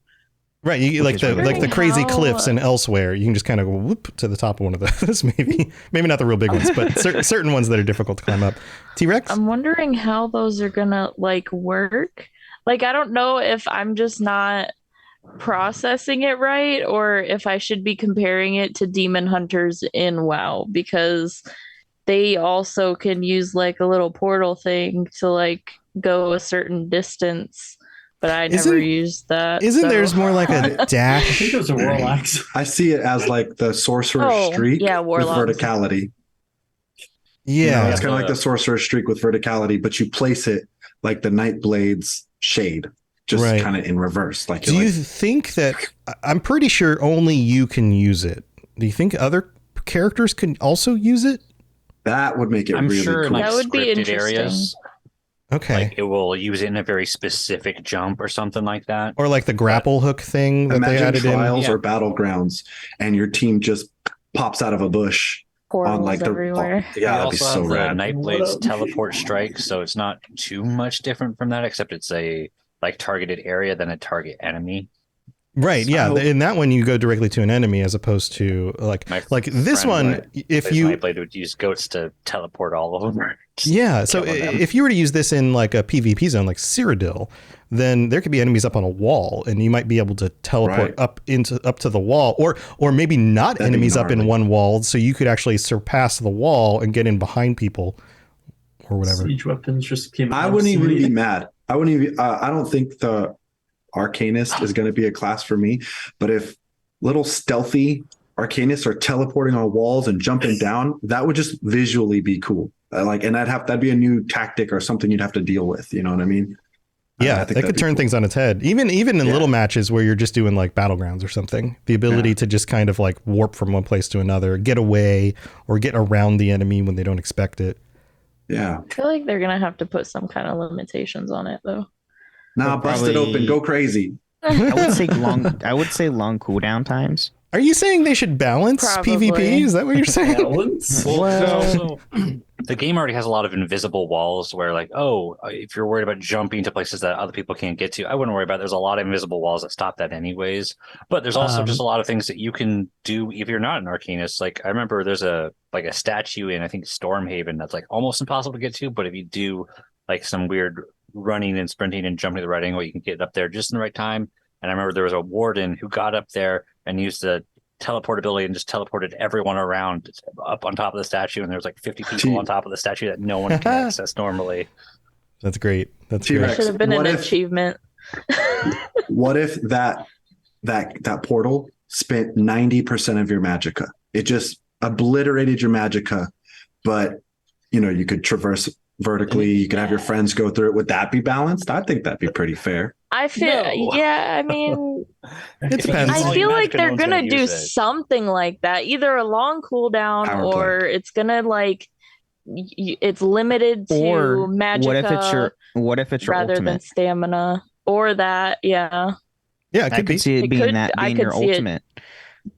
Right, you like the crazy cliffs and elsewhere. You can just kind of whoop to the top of one of those. Maybe not the real big ones, but certain ones that are difficult to climb up. T-Rex. I'm wondering how those are gonna like work. Like I don't know if I'm just not processing it right or if I should be comparing it to demon hunters in WoW, because they also can use like a little portal thing to like go a certain distance, but I never used that. Isn't there's more like a dash? I think it was a warlocks. I see it as like the sorcerer's streak with verticality. Yeah, it's kind of like the sorcerer's streak with verticality, but you place it like the Nightblade's shade. Just kind of in reverse. Like, do you think that I'm pretty sure only you can use it? Do you think other characters can also use it? That would make it really cool. That would be interesting. Areas, okay. Like it will use it in a very specific jump or something like that. Or like the grapple hook thing that they added trials or battlegrounds, and your team just pops out of a bush. Portals on like everywhere. That'd be so rad. Nightblade's teleport strike, so it's not too much different from that, except it's a like targeted area than a target enemy. Right. Yeah. In that one, you go directly to an enemy as opposed to like this one. If you Nightblade would use goats to teleport all of them. Yeah. So if you were to use this in like a PvP zone, like Cyrodiil, then there could be enemies up on a wall, and you might be able to teleport up to the wall, or maybe not enemies up in one wall, so you could actually surpass the wall and get in behind people, or whatever. Siege weapons just came. I wouldn't even be mad. I wouldn't even. I don't think the Arcanist is going to be a class for me. But if little stealthy Arcanists are teleporting on walls and jumping down, that would just visually be cool. And that'd be a new tactic or something you'd have to deal with. You know what I mean? Yeah, that could turn things on its head. Even in little matches where you're just doing like battlegrounds or something, the ability to just kind of like warp from one place to another, get away, or get around the enemy when they don't expect it. Yeah. I feel like they're going to have to put some kind of limitations on it though. Nah, bust it open, go crazy. I would say long cooldown times. Are you saying they should balance PvP? Is that what you're saying? Well, the game already has a lot of invisible walls where, like, if you're worried about jumping to places that other people can't get to, I wouldn't worry about it. There's a lot of invisible walls that stop that anyways. But there's also just a lot of things that you can do if you're not an Arcanist. Like, I remember there's a statue in, I think, Stormhaven that's like almost impossible to get to. But if you do like some weird running and sprinting and jumping to the right angle, you can get up there just in the right time. And I remember there was a warden who got up there and used the teleport ability and just teleported everyone around up on top of the statue. And there's like 50 people on top of the statue that no one can access normally. That's great. That's great. Should have been an achievement. What if that portal spent 90% of your magicka? It just obliterated your magicka, but you could traverse vertically. You could have your friends go through it. Would that be balanced? I think that'd be pretty fair. I feel, I mean, it depends. I feel like they're going to do something like that, either a long cooldown or it's going to it's limited to magicka. What if it's your rather ultimate? Than stamina or that? Yeah. Yeah, it could be. See it being your ultimate.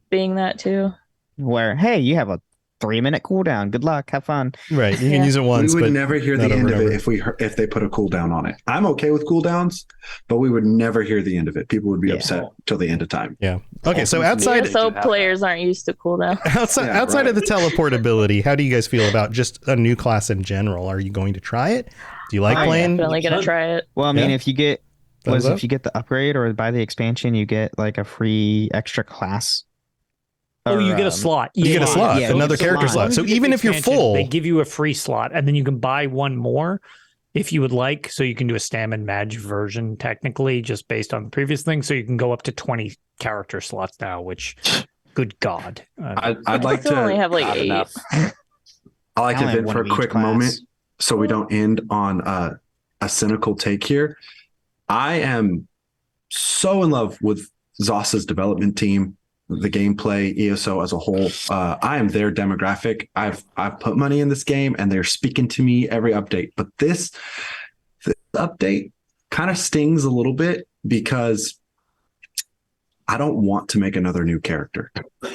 Being that too. Where, hey, you have a 3-minute cooldown. Good luck. Have fun. Right. You can use it We once, would but never hear not the end over of and it over. if they put a cooldown on it. I'm okay with cooldowns, but we would never hear the end of it. People would be upset till the end of time. Yeah. Okay. So outside So players aren't used to cooldown. outside of the teleportability, how do you guys feel about just a new class in general? Are you going to try it? Do you like playing? Definitely gonna try it. Well, I mean, Yeah. if you get Thumbs up? if you get the upgrade or buy the expansion, you get like a free extra class. Oh, Or, you get a slot. You get a slot, yeah, another it's a character slot. slot. So even if you're full, they give you a free slot, and then you can buy one more if you would like. So you can do a Stamina Mage version, technically, just based on the previous thing. So you can go up to 20 character slots now, which, good God. I'd like still only to. have like Not 8. enough. I like I to only have vent one for of a each quick class. moment, so we don't end on a cynical take here. I am so in love with Zosa's development team, the gameplay, ESO as a whole. I am their demographic. I've put money in this game, and they're speaking to me every update. But this update kind of stings a little bit because I don't want to make another new character.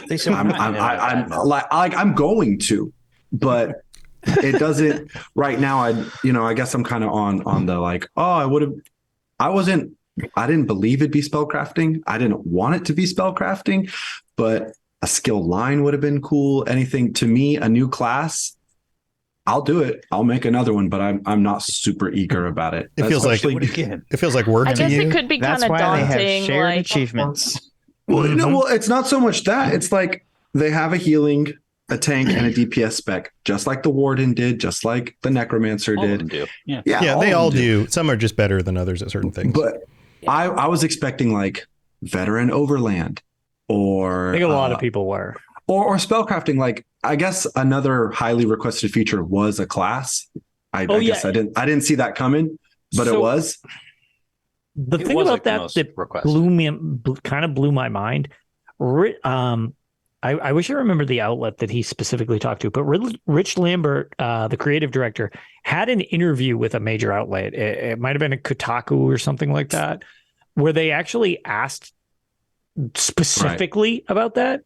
They said we're not I'm going to, but it doesn't right now. I guess I'm kind of on the like, I didn't believe it'd be spellcrafting. I didn't want it to be spellcrafting, but a skill line would have been cool. Anything to me, a new class, I'll do it. I'll make another one, but I'm not super eager about it. It feels like Especially- it feels like work I to guess you. it could be kind That's of why they have daunting. shared Like, achievements. Well, no, it's not so much that. It's like they have a healing, a tank, and a DPS spec, just like the Warden did, just like the Necromancer All of did. them do. Yeah. Yeah, they of all them do. Some are just better than others at certain things. But I was expecting like Veteran Overland or I think a lot of people were. or spellcrafting. Like I guess another highly requested feature was a class. I guess I didn't see that coming, but it So- was. The It thing was about like the that most that requested. kind of blew my mind. I wish I remembered the outlet that he specifically talked to, but Rich Lambert, the creative director, had an interview with a major outlet. It might have been a Kotaku or something like that, where they actually asked specifically about that.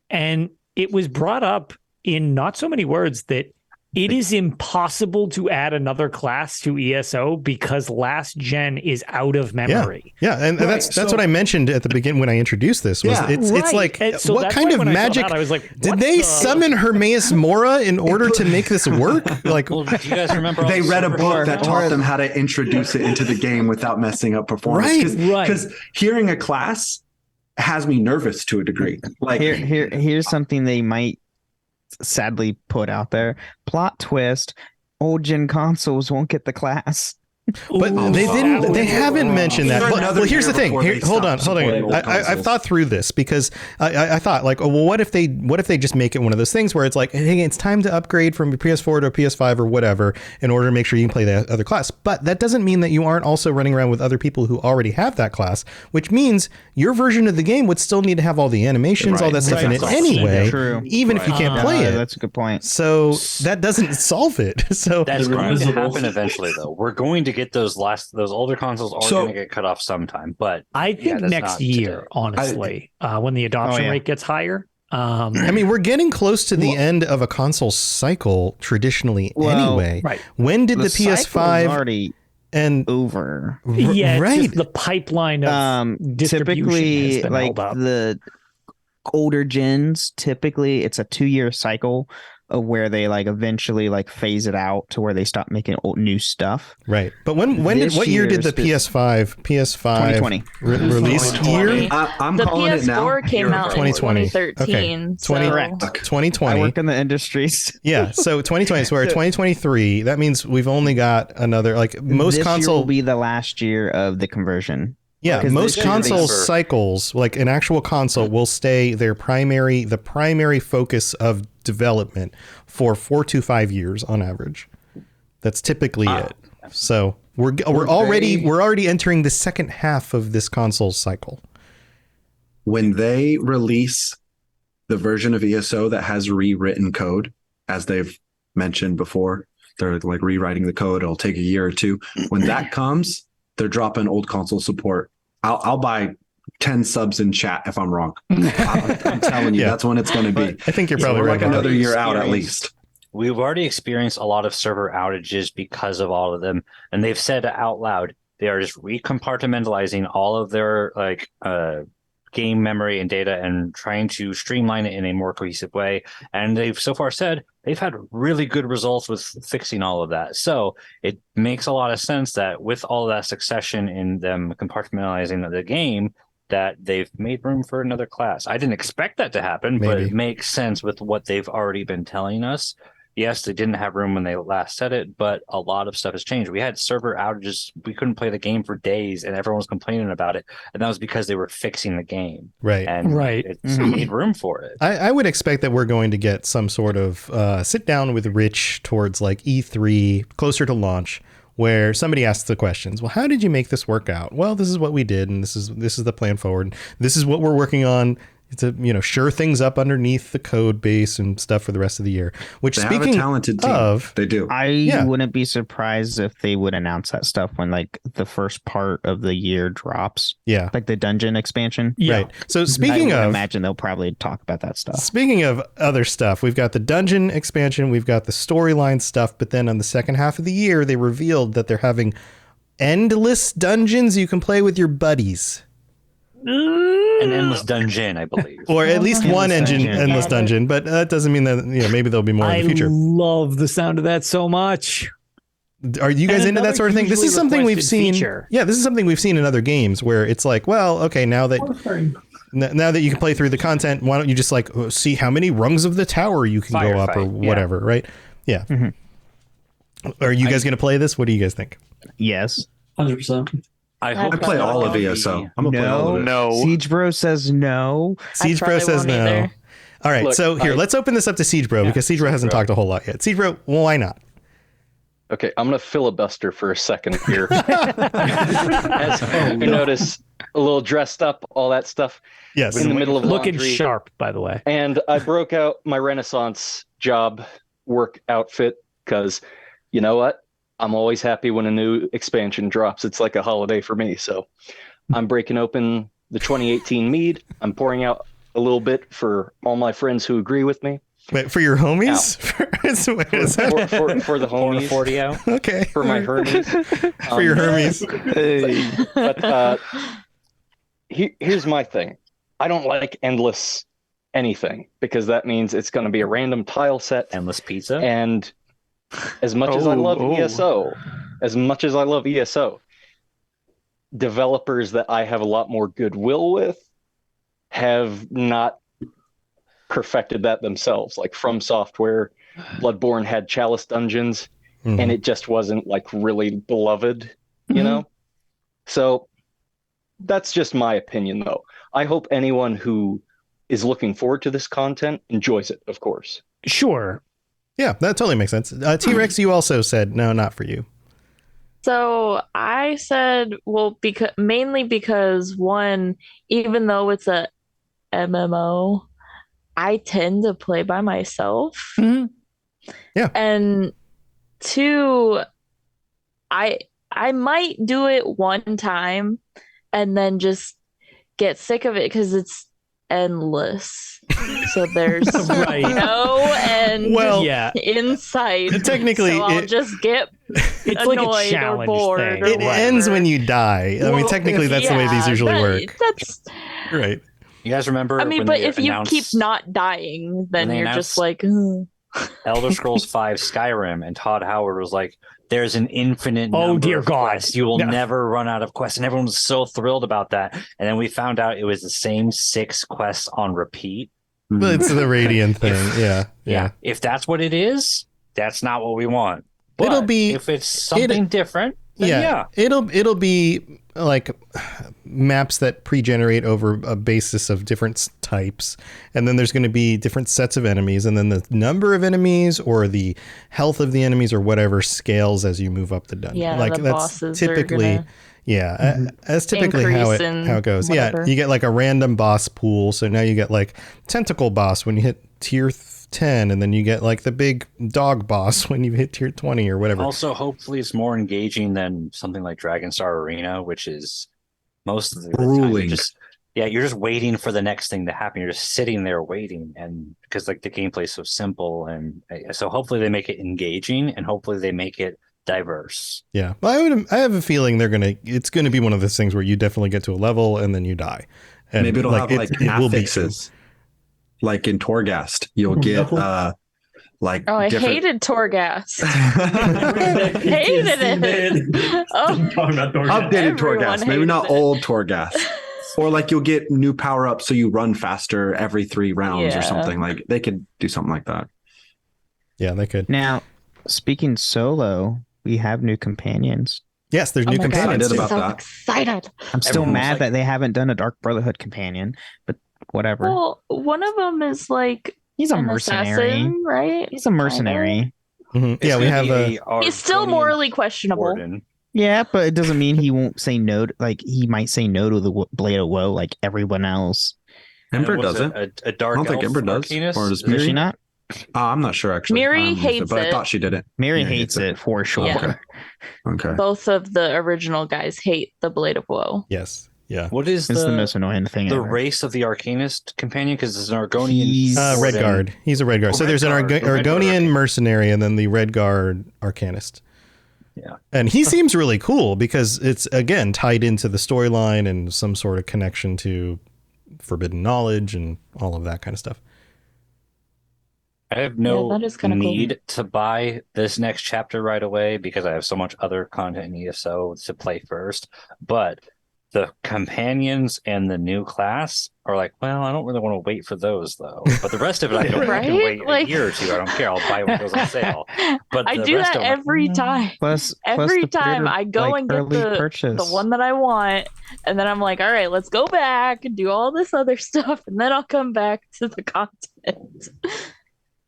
And it was brought up in not so many words that it is impossible to add another class to ESO because last gen is out of memory. Yeah, and that's what I mentioned at the beginning when I introduced this. Was it's Right. like And so what that's kind why of when I saw magic that, I was like, did what they the- summon Hermeaus Mora in order to make this work? Like, Well, do you guys remember? all They the read a server book stuff? that taught them how to introduce it into the game without messing up performance. Right. Because hearing a class has me nervous to a degree. Like Here's something they might sadly put out there. Plot twist: old gen consoles won't get the class. but Ooh, they that didn't. would They be haven't wrong. mentioned that. For But, another well, here's the year thing. before they Hold on. stop supporting old I've consoles. thought through this because I thought like, well, what if they just make it one of those things where it's like, hey, it's time to upgrade from a PS4 to a PS5 or whatever in order to make sure you can play the other class. But that doesn't mean that you aren't also running around with other people who already have that class, which means your version of the game would still need to have all the animations, all that stuff in it Right. anyway, True. even if you can't play it. That's a good point. So that doesn't solve it. So That's They're going to invisible. happen eventually, though. We're going to get those older consoles are So- going to get cut off sometime. But I yeah, think that's next not year, today. honestly, when the adoption yeah. rate gets higher. I mean, we're getting close to the end of a console cycle traditionally anyway. right. When did the cycle's PS5 already and over? Yeah, it's right? just the pipeline of distribution Typically, has been like held up. the older gens, typically it's a 2-year cycle of where they like eventually like phase it out to where they stop making new stuff. Right. But what year did the PS5 2020 release 2020. year? I'm the calling it now. PS4 came out in 2020. 2013. Okay. So 2020. I work in the industries. Yeah, so 2020. So we're at 2023. That means we've only got another like most this year console. will be the last year of the conversion. Yeah, because most this year console they- cycles, like an actual console, will stay the primary focus of development for 4 to 5 years on average. That's typically it. So we're already entering the second half of this console cycle. When they release the version of ESO that has rewritten code, as they've mentioned before, they're like rewriting the code. It'll take a year or two. When that comes, they're dropping old console support. I'll buy 10 subs in chat if I'm wrong. I'm telling you, that's when it's going to be. I think you're probably We're right. like another year out at least. We've already experienced a lot of server outages because of all of them, and they've said out loud they are just recompartmentalizing all of their game memory and data and trying to streamline it in a more cohesive way. And they've so far said they've had really good results with fixing all of that. So it makes a lot of sense that with all that succession in them compartmentalizing the game, that they've made room for another class. I didn't expect that to happen, but it makes sense with what they've already been telling us. Yes, they didn't have room when they last said it, but a lot of stuff has changed. We had server outages. We couldn't play the game for days, and everyone was complaining about it. And that was because they were fixing the game. Right. And it's made room for it. I would expect that we're going to get some sort of sit down with Rich towards like E3, closer to launch, where somebody asks the questions. Well, how did you make this work out? Well, this is what we did, and this is the plan forward. This is what we're working on to sure things up underneath the code base and stuff for the rest of the year. Which, they speaking have a talented team. of, they do. I wouldn't be surprised if they would announce that stuff when like the first part of the year drops. Yeah, like the dungeon expansion. Right. So speaking I of, imagine they'll probably talk about that stuff. Speaking of other stuff, we've got the dungeon expansion, we've got the storyline stuff, but then on the second half of the year, they revealed that they're having endless dungeons you can play with your buddies. An endless dungeon, I believe. Or at least one endless dungeon, but that doesn't mean that maybe there'll be more in the future. I love the sound of that so much. Are you guys into that sort of thing? This is something we've seen. Feature. Yeah, this is something we've seen in other games where it's like, well, okay, now that you can play through the content, why don't you just like see how many rungs of the tower you can go up or whatever, right? Yeah. Mm-hmm. Are you guys going to play this? What do you guys think? Yes. 100%. I play all of ESO. I'm gonna play all of it. No. Siege Bro says no. Siege Bro says no. Either. All right, so here, let's open this up to Siege Bro because Siege Bro hasn't talked a whole lot yet. Siege Bro, why not? Okay, I'm going to filibuster for a second here. As you notice, a little dressed up, all that stuff. Yes. In the middle of looking laundry. sharp, by the way. And I broke out my Renaissance job work outfit because, you know what? I'm always happy when a new expansion drops. It's like a holiday for me. So I'm breaking open the 2018 mead. I'm pouring out a little bit for all my friends who agree with me. Wait, for your homies? For the homies. 40 out. Okay. For my Hermes. For your Hermes. But here's my thing. I don't like endless anything because that means it's going to be a random tile set. Endless pizza. And as much as I love ESO, developers that I have a lot more goodwill with have not perfected that themselves. Like From Software, Bloodborne had Chalice Dungeons, and it just wasn't like really beloved, you know? So that's just my opinion, though. I hope anyone who is looking forward to this content enjoys it, of course. Sure. Yeah, that totally makes sense. T-Rex, you also said, no, not for you. So I said, well, mainly because one, even though it's a MMO, I tend to play by myself. Mm-hmm. Yeah. And two, I might do it one time and then just get sick of it because it's endless. So there's no end in sight. Technically, so I'll just get it's annoyed like a challenge or bored thing. or It ends when you die. I mean, technically, that's the way these usually work. That's right. You guys remember? I mean, but if you keep not dying, then you're just like Elder Scrolls V Skyrim, and Todd Howard was like, "There's an infinite number of quests. You will never run out of quests," and everyone was so thrilled about that. And then we found out it was the same 6 quests on repeat. Well, it's the Radiant thing. Yeah. If that's what it is, that's not what we want. But it'll be if it's something different. Then it'll be like maps that pre-generate over a basis of different types, and then there's going to be different sets of enemies, and then the number of enemies or the health of the enemies or whatever scales as you move up the dungeon. Yeah, like the that's bosses typically that's typically how it goes. Whatever. Yeah, you get like a random boss pool, so now you get like tentacle boss when you hit tier 10, and then you get like the big dog boss when you hit tier 20 or whatever. Also, hopefully it's more engaging than something like Dragonstar Arena, which is most of the grueling. Yeah, you're just waiting for the next thing to happen. You're just sitting there waiting, and because like the gameplay is so simple, and so hopefully they make it engaging, and hopefully they make it diverse. Yeah, well, I have a feeling it's gonna be one of those things where you definitely get to a level and then you die. And maybe it'll have like it will affixes, like in Torghast. You'll get like. Oh, I different... hated Torghast. Hated it. Updated Torghast, maybe not old Torghast. Or like you'll get new power ups so you run faster every 3 rounds or something. Like they could do something like that. Yeah, they could. Now, speaking solo, we have new companions. Yes, there's new companions. God, I'm so excited. I'm still mad that they haven't done a Dark Brotherhood companion, but whatever. Well, one of them is like he's a mercenary, assassin, right? He's a mercenary. Mm-hmm. Yeah, we have he's still morally questionable. Warden. Yeah, but it doesn't mean he won't say no. Like he might say no to the Blade of Woe, like everyone else. Ember doesn't. A dark. I don't think Ember does. Or does she not? I'm not sure actually. Miri hates but it. I thought she did it. Miri hates it for sure. Yeah. Okay. Both of the original guys hate the Blade of Woe. Yes. Yeah. What is the most annoying thing? The race of the Arcanist companion, because it's an Argonian. Red Guard. He's a Red Guard. So there's an Argonian mercenary and then the Red Guard Arcanist. Yeah. And he seems really cool because it's, again, tied into the storyline and some sort of connection to forbidden knowledge and all of that kind of stuff. I have no need to buy this next chapter right away because I have so much other content in ESO to play first. But the companions and the new class are like, well, I don't really want to wait for those though. But the rest of it, I don't have to wait a year or two. I don't care. I'll buy what goes on sale. But I do that every time. Every time I go and get the one that I want, and then I'm like, all right, let's go back and do all this other stuff, and then I'll come back to the content.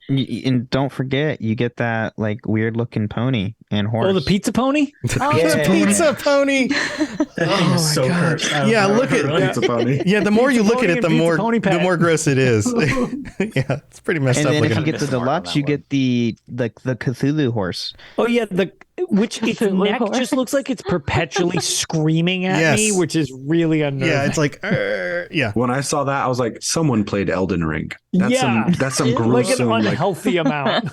And don't forget, you get that like weird looking pony and horse. Oh, the pizza pony? Oh, yeah. Pizza pony. That is so cursed. Yeah, look at pizza pony. Yeah, the more you look at it, the more gross it is. Yeah, it's pretty messed up. And then if you get the deluxe, you get the Cthulhu horse. Oh yeah, which its neck just looks like it's perpetually screaming at me, which is really unnerving. Yeah, it's like, yeah. When I saw that, I was like, someone played Elden Ring. That's some gruesome, like an unhealthy amount.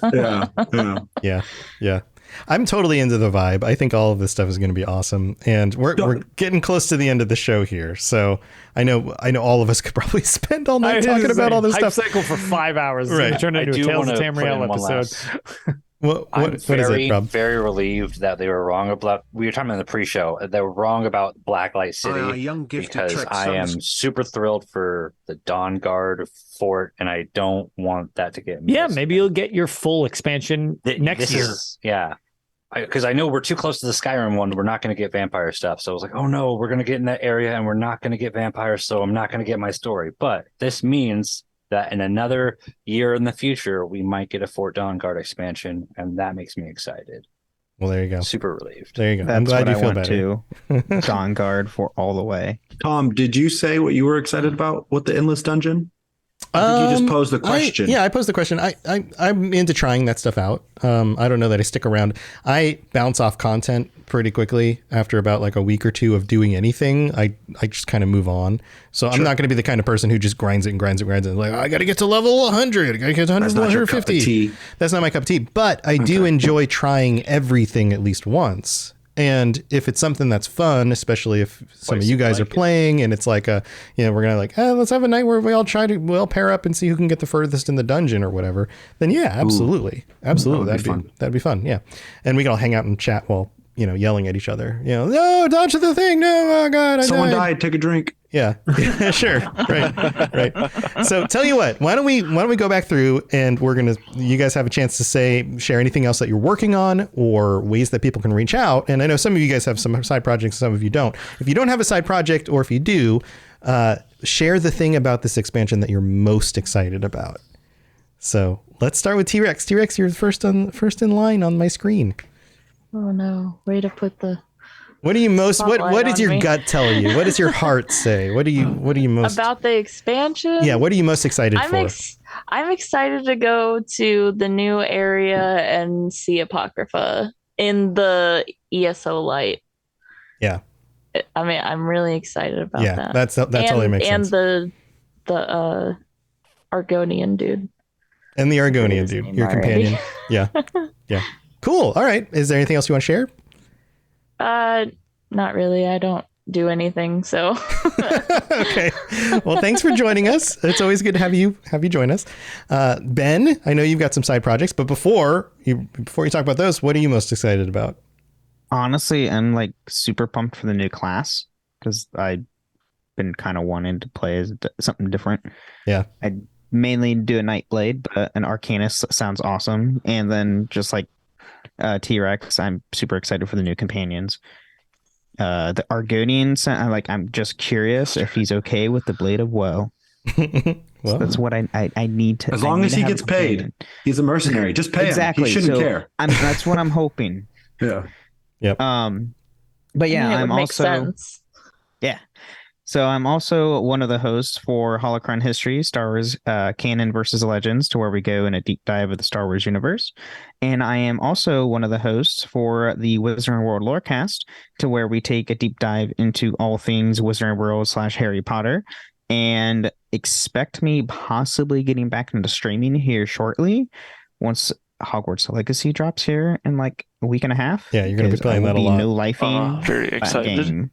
Yeah. I'm totally into the vibe. I think all of this stuff is going to be awesome, and we're getting close to the end of the show here. So I know all of us could probably spend all night talking about all this stuff. Cycle for 5 hours. Right. Turn into a Tales of Tamriel episode. What is it, Rob? Very relieved that they were wrong about. We were talking in the pre-show. They were wrong about Blacklight City because I am super thrilled for the Dawn Guard fort, and I don't want that to get missed. Yeah, maybe you'll get your full expansion next year. Because I know we're too close to the Skyrim one. We're not going to get vampire stuff. So I was like, oh no, we're going to get in that area, and we're not going to get vampires. So I'm not going to get my story. But this means that in another year in the future, we might get a Fort Dawn Guard expansion, and that makes me excited. Well, there you go. Super relieved. There you go. That's I'm glad what you feel better. Too. Dawn Guard for all the way. Tom, did you say what you were excited about with the Endless Dungeon? I think you just posed the question. I posed the question. I'm into trying that stuff out. I don't know that I stick around. I bounce off content pretty quickly after about like a week or two of doing anything. I just kind of move on. So I'm not going to be the kind of person who just grinds it and like, I got to get to level 100. I got to get to 100, 150. That's not my cup of tea. But I do enjoy trying everything at least once. And if it's something that's fun, especially if some of you guys are playing and it's like we're going to like, let's have a night where we all pair up and see who can get the furthest in the dungeon or whatever, then yeah, absolutely. Ooh. Absolutely. That'd be fun. Yeah. And we can all hang out and chat while, yelling at each other, no, dodge the thing. No, oh God, Someone died. Take a drink. Yeah, sure. Right. So tell you what, why don't we go back through and you guys have a chance to share anything else that you're working on or ways that people can reach out. And I know some of you guys have some side projects, some of you don't. If you don't have a side project, or if you do, share the thing about this expansion that you're most excited about. So let's start with T-Rex. T-Rex, you're first in line on my screen. Oh no, way to put the... What do you most? What does your gut tell you? What does your heart say? What do you most about the expansion? Yeah, what are you most excited for? I'm excited to go to the new area and see Apocrypha in the ESO light. Yeah, I mean, I'm really excited about that. That's totally makes sense. And the Argonian dude. And the I forget Argonian his dude, name your already. companion. Yeah. Yeah. Cool. All right. Is there anything else you want to share? Not really. I don't do anything, so. Okay. Well, thanks for joining us. It's always good to have you join us. Ben, I know you've got some side projects, but before you talk about those, what are you most excited about? Honestly, I'm like super pumped for the new class because I've been kind of wanting to play as something different. Yeah. I mainly do a Nightblade, but an Arcanist sounds awesome. And then just like T-Rex, I'm super excited for the new companions. The Argonians, I'm just curious if he's okay with the Blade of Woe. Well, So that's what I need to. As long as he gets paid, he's a mercenary. Just pay him. He shouldn't care. That's what I'm hoping. Yeah. Yep. But yeah, It would I'm make also sense. yeah. So I'm also one of the hosts for Holocron History, Star Wars Canon versus Legends, to where we go in a deep dive of the Star Wars universe. And I am also one of the hosts for the Wizarding World Lorecast, to where we take a deep dive into all things Wizarding World / Harry Potter. And expect me possibly getting back into streaming here shortly once Hogwarts Legacy drops here in like a week and a half. Yeah, you're going to be playing that a lot. No lifing. Very excited.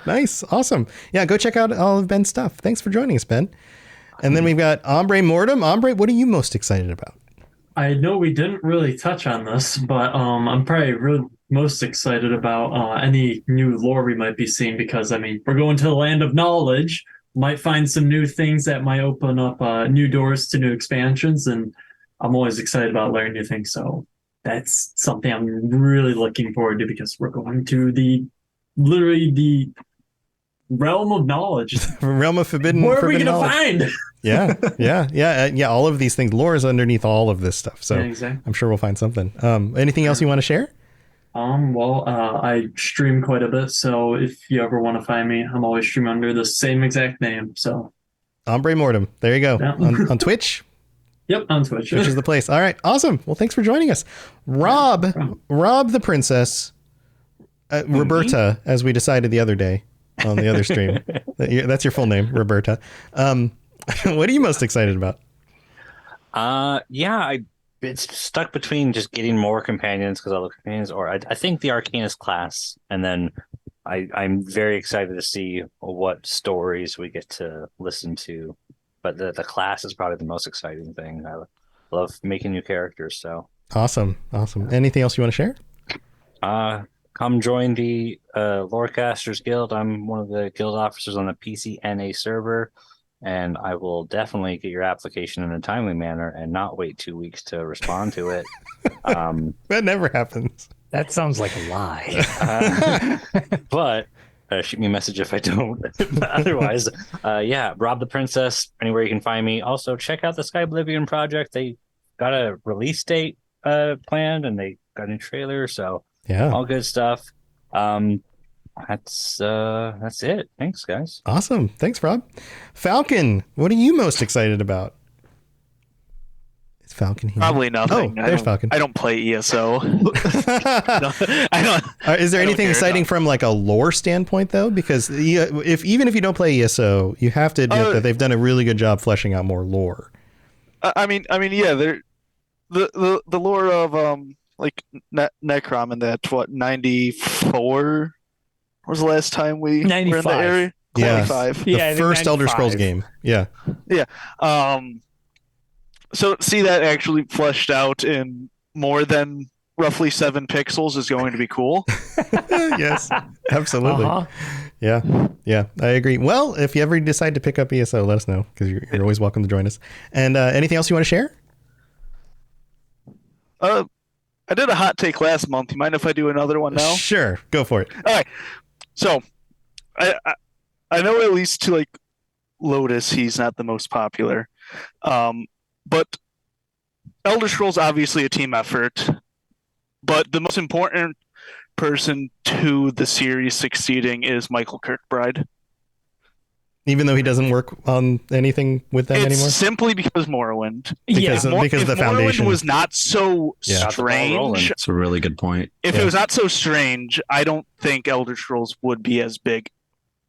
Nice. Awesome. Yeah, go check out all of Ben's stuff. Thanks for joining us, Ben. And then we've got Ombre Mortem. Ombre, what are you most excited about? I know we didn't really touch on this, but I'm probably really most excited about any new lore we might be seeing because, I mean, we're going to the land of knowledge, might find some new things that might open up new doors to new expansions, and I'm always excited about learning new things. So that's something I'm really looking forward to because we're going to literally the realm of knowledge. Realm of forbidden. Where are we forbidden going to knowledge. find? Yeah. All of these things. Lore is underneath all of this stuff. So Yeah, exactly. I'm sure we'll find something. Anything else you want to share? I stream quite a bit, so if you ever want to find me, I'm always streaming under the same exact name. So Ombre Mortem. There you go. Yeah. On Twitch. Yep, on Twitch. Twitch is the place. All right. Awesome. Well, thanks for joining us. Rob the princess, Roberta, as we decided the other day on the other stream. That's your full name, Roberta. What are you most excited about? It's stuck between just getting more companions because I love companions, or I think the Arcanist class, and then I'm very excited to see what stories we get to listen to. But the class is probably the most exciting thing. I love making new characters. So awesome. Anything else you want to share? Come join the Lorecasters Guild. I'm one of the guild officers on the PCNA server. And I will definitely get your application in a timely manner and not wait 2 weeks to respond to it. That never happens. That sounds like a lie. But shoot me a message if I don't. Otherwise, Rob the Princess, anywhere you can find me. Also, check out the Sky Oblivion project. They got a release date planned, and they got a new trailer. So all good stuff. That's it. Thanks, guys. Awesome. Thanks, Rob. Falcon, what are you most excited about? Is Falcon here? Probably nothing. Oh, there's Falcon. I don't play ESO. I don't. Is there anything exciting from like a lore standpoint though? Because even if you don't play ESO, you have to admit that they've done a really good job fleshing out more lore. I mean, yeah. The lore of like Necrom and that 94. What was the last time we were in the area? 95. The first Elder Scrolls game. Yeah. Yeah. So see that actually fleshed out in more than roughly 7 pixels is going to be cool. Yes, absolutely. Yeah, I agree. Well, if you ever decide to pick up ESO, let us know because you're always welcome to join us. And anything else you want to share? I did a hot take last month. You mind if I do another one now? Sure, go for it. All right. So, I know at least to like Lotus, he's not the most popular, but Elder Scrolls obviously a team effort. But the most important person to the series succeeding is Michael Kirkbride. Even though he doesn't work on anything with them It's anymore? simply because Morrowind. Because of if the Morrowind foundation. was not so Yeah. strange, It's a really good point. if Yeah. it was not so strange, I don't think Elder Scrolls would be as big.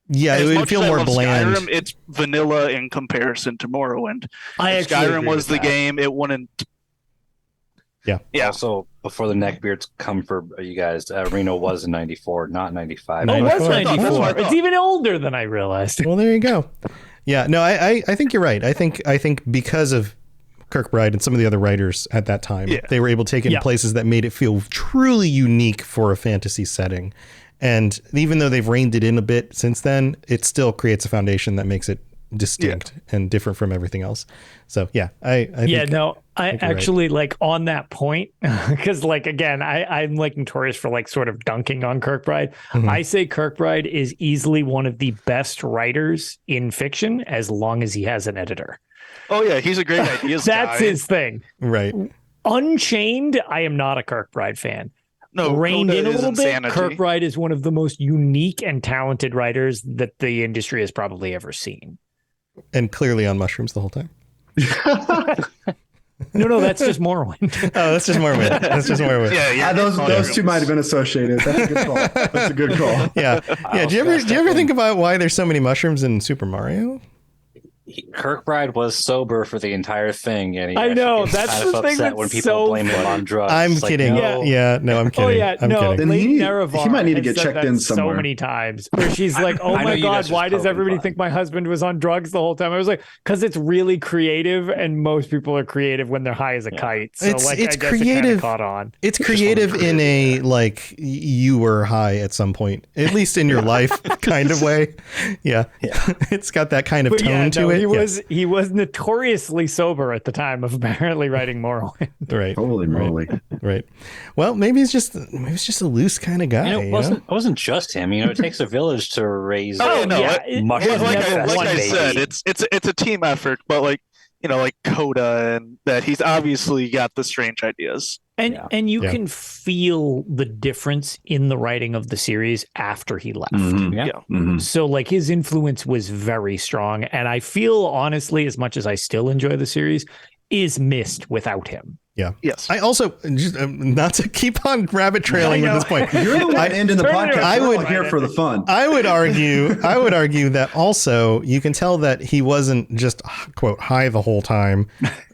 Yeah, it As would much feel as I more love bland. Skyrim, it's vanilla in comparison to Morrowind. I If actually Skyrim agree was with the that. game, it wouldn't. Yeah. Yeah. Also, before the neckbeards come for you guys, Reno was in 94, not 95. Oh, it was 94. That's what I 94. thought. It's even older than I realized. Well, there you go. Yeah, no, I think you're right. I think because of Kirkbride and some of the other writers at that time, Yeah. they were able to take it in places that made it feel truly unique for a fantasy setting. And even though they've reined it in a bit since then, it still creates a foundation that makes it distinct and different from everything else. So yeah, I think, I think you're actually like on that point, because like again, I'm like notorious for like sort of dunking on Kirkbride. Mhm. I say Kirkbride is easily one of the best writers in fiction as long as he has an editor. Oh yeah, he's a great ideas That's guy. his thing. right. Unchained, I am not a Kirkbride fan. No, Reined Coda in a is little insanity. bit, Kirkbride is one of the most unique and talented writers that the industry has probably ever seen. And clearly on mushrooms the whole time. No, that's just Morrowind. Oh, that's just more wit. That's just more wit. Yeah, Those two might have been associated. That's a good call. That's a good call. Yeah. Yeah. Do you ever think about why there's so many mushrooms in Super Mario? Kirkbride was sober for the entire thing, and he I know, actually gets that's kind the of thing upset that's when people so blame him on drugs. I'm It's like, kidding. no. No, I'm kidding. Oh yeah, I'm no. kidding. Then Lady he Nerevar might need to has get said checked that in so somewhere. many times. Where she's like, "Oh I know my you god, guys are why does totally everybody fine. think my husband was on drugs the whole time?" I was like, "Because it's really creative, and most people are creative when they're high as a kite." So It's like, creative. I guess it kind of caught on. It's creative in a like you were high at some point, at least in your life kind of way. Yeah. It's got that kind of But tone yeah, to no, it. he was notoriously sober at the time of apparently writing Morrowind. Right. Holy moly. Right. Well, maybe he's just a loose kind of guy. You know, you it wasn't just him. You know, it takes a village to raise. Oh no, yeah, mushroom like never one I baby. said, it's a team effort. But like like Coda and that, he's obviously got the strange ideas. And you Yeah. can feel the difference in the writing of the series after he left. Mhm. Yeah. Mhm. So like his influence was very strong, and I feel honestly, as much as I still enjoy the series, is missed without him. Yes. I also just not to keep on rabbit trailing with this point. You're the one ending the Turn it podcast. around. I would Right, here for the fun. I would argue that also you can tell that he wasn't just quote high the whole time,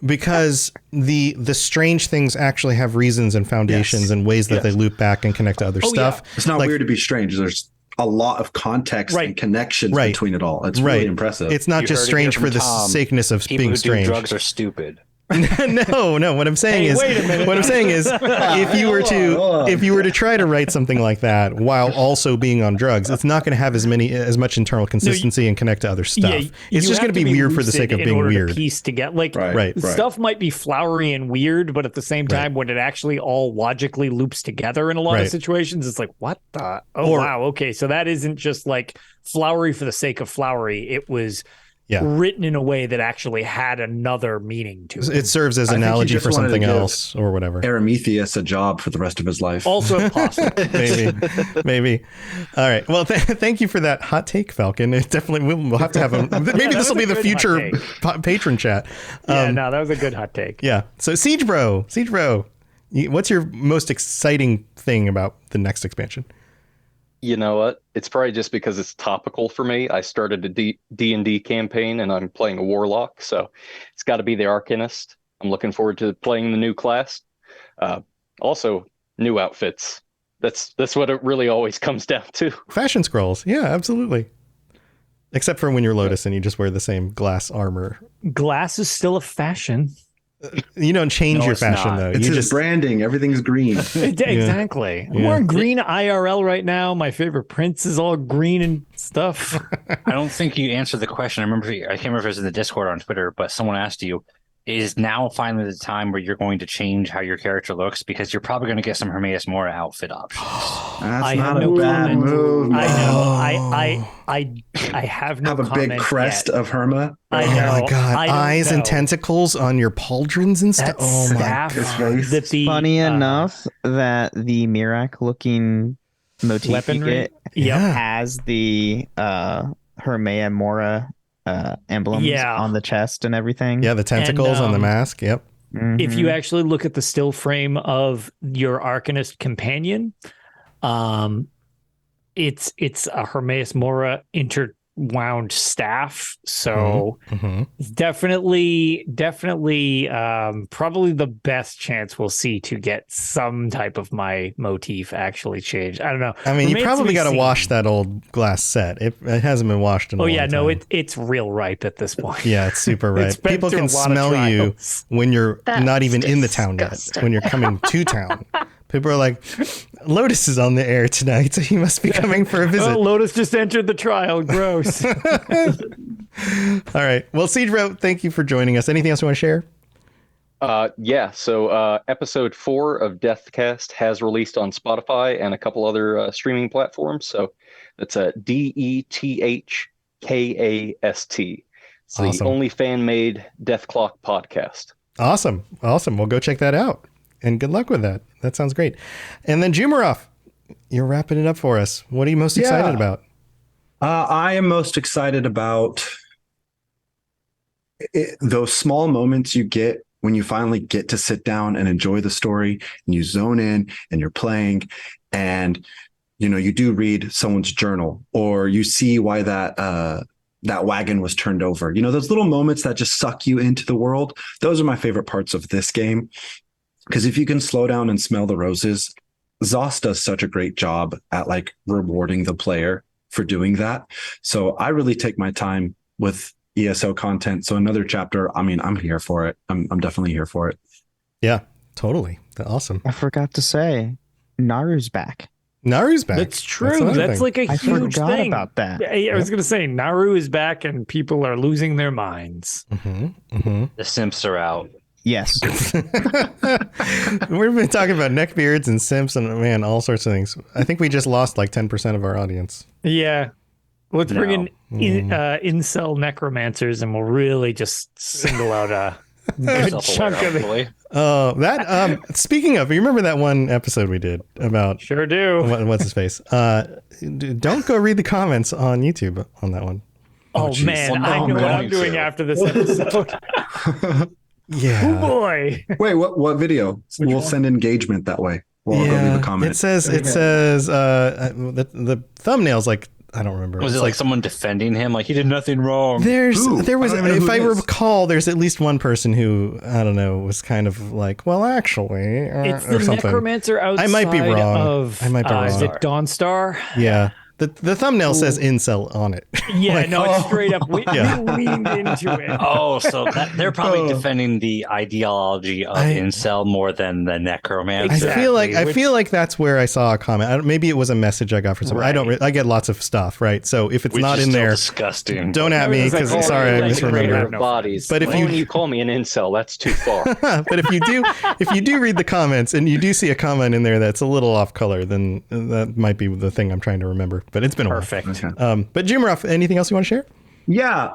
because the strange things actually have reasons and foundations Yes. and ways that Yes. they loop back and connect to other stuff. It's not Like- weird to be strange. There's a lot of context Right. and connections Right. between it all. It's Right. really impressive. It's not You just heard it strange here for from the Tom. sakeness of People being who strange. do drugs are stupid. No. What I'm saying is, wait a minute. what I'm saying is, if you were Hold on. to try to write something like that while also being on drugs, it's not going to have as much internal consistency and connect to other stuff. Yeah, It's just going to be weird for the sake of in being order weird. To piece together, like Right. stuff might be flowery and weird, but at the same time, when it actually all logically loops together in a lot of Right. situations, it's like, what the? Oh Or- wow, okay, so that isn't just like flowery for the sake of flowery. It was Yeah. written in a way that actually had another meaning to it. It serves as I think he analogy just for wanted to something give else or whatever. Prometheus a job for the rest of his life. Also possible. Maybe. All right. Well, thank you for that hot take, Falcon. It definitely we'll have to have a. Maybe this will be the good future hot patron chat. Yeah, no, that was a good hot take. Yeah. So Siege Bro, what's your most exciting thing about the next expansion? You know what? It's probably just because it's topical for me. I started a D&D campaign and I'm playing a warlock, so it's got to be the Arcanist. I'm looking forward to playing the new class. Also, new outfits. That's what it really always comes down to. Fashion scrolls. Yeah, absolutely. Except for when you're Lotus and you just wear the same glass armor. Glass is still a fashion. You don't change No, your it's fashion not. though. It's You his just branding. Everything's green. Exactly. I'm wearing green IRL right now. My favorite prints is all green and stuff. I don't think you answered the question. I can't remember if it was in the Discord or on Twitter, but someone asked you, is now finally the time where you're going to change how your character looks? Because you're probably going to get some Hermeaus Mora outfit options. That's I not have a no bad comment. move. I man. know. I have no Have a comment big crest yet. of Herma. I oh know. my god, I don't eyes and know. tentacles on your pauldrons and stuff. That Oh my staff god. that the Funny enough that the Mirak looking motif you weaponry. get Yep. has the Hermea Mora emblems Yeah. on the chest and everything. Yeah, the tentacles on the um, mask. Yep. If you Mhm. actually look at the still frame of your Arcanist companion, it's a Hermeaus Mora interwound staff. So Mhm. it's definitely probably the best chance we'll see to get some type of my motif actually changed. I don't know. I mean, you Remains to probably be got to seen. wash that old glass set. It hasn't been washed in a Oh long yeah, no, time. it's real ripe at this point. Yeah, it's super ripe. It's been People through can a lot of smell you trials. when you're That's not even in the town yet, disgusting. when you're coming to town. People are like, Lotus is on the air tonight, so he must be coming for a visit. Oh, Lotus just entered the trial. Gross. All right. Well, Siege Bro, thank you for joining us. Anything else you want to share? So episode 4 of Deathcast has released on Spotify and a couple other streaming platforms. So that's a DETHKAST. It's Awesome. the only fan-made Death Clock podcast. Awesome. Well, go check that out. And good luck with that. That sounds great. And then Jumarov, you're wrapping it up for us. What are you most excited about? I am most excited about those small moments you get when you finally get to sit down and enjoy the story and you zone in and you're playing and you do read someone's journal or you see why that wagon was turned over. Those little moments that just suck you into the world. Those are my favorite parts of this game. Because if you can slow down and smell the roses, Zos does such a great job at rewarding the player for doing that. So I really take my time with ESO content. So another chapter, I'm here for it. I'm definitely here for it. Yeah, totally. Awesome. I forgot to say, Naru's back. Naru's back. That's true. another That's thing. like a I huge forgot thing. about that. I was going to say, Naru is back and people are losing their minds. The simps are out. Yes. We've been talking about neckbeards and simps and man, all sorts of things. I think we just lost like 10% of our audience. Yeah. Let's bring No. in incel necromancers and we'll really just single out a good chunk of it. Hopefully. Oh, that speaking of, you remember that one episode we did about Sure do. what's his face? Don't go read the comments on YouTube on that one. Oh, geez. man. Well, I no, know what I'm I'm doing to. after this episode. Oh, Yeah. boy. Wait, what video? We'll send engagement that way. We'll go leave a comment. It says the thumbnail's like, I don't remember. Was It's it like someone defending him? Like he did nothing wrong. there was, Who? I don't even know if who I it is. recall, there's at least one person who, I don't know, was kind of like, well, actually, It's or the something. necromancer outside I might be wrong. of I might be is wrong. it Dawnstar? Yeah. The thumbnail says incel on it. Yeah, Like, no, it's straight up. We Yeah. leaned into it. Oh, so they're probably Oh. defending the ideology of incel more than the necromancer. I feel like that's where I saw a comment. Maybe it was a message I got from someone. I get lots of stuff, right? So if it's Which not is in still there, disgusting. don't at me It's like, because oh, sorry, I like a misremembered. greater it. Of bodies. But if When you- you call me an incel, that's too far. But if you do read the comments and you do see a comment in there that's a little off color, then that might be the thing I'm trying to remember. But it's been a Perfect. Okay. But Jumarov, anything else you want to share? Yeah.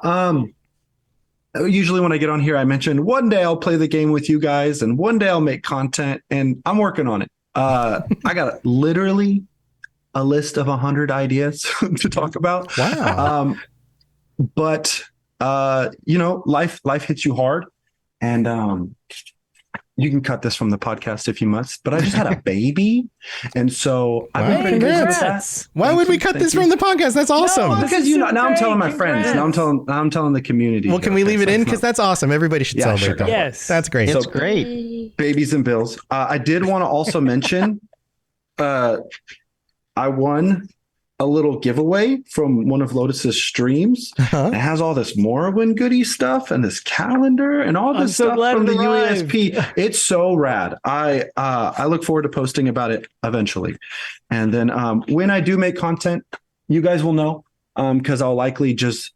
Usually when I get on here, I mention one day I'll play the game with you guys and one day I'll make content and I'm working on it. I got literally a list of 100 ideas to talk about. Wow. But life hits you hard and you can cut this from the podcast if you must, but I just had a baby. And so I've been Wow, pretty busy with congrats. that. Why would we cut this from the podcast? That's awesome. Because now I'm telling my friends. Now I'm telling the community. Well, can we leave it in? Because that's awesome. Everybody should Yeah, celebrate sure, that. go for it. Yes. That's great. It's So- great. babies and bills. I did want to also mention I won a little giveaway from one of Lotus's streams. Uh-huh. It has all this Morrowind goodie stuff and this calendar and all I'm this so stuff glad from it the arrived. UASP. It's so rad. I look forward to posting about it eventually. And then when I do make content, you guys will know because I'll likely just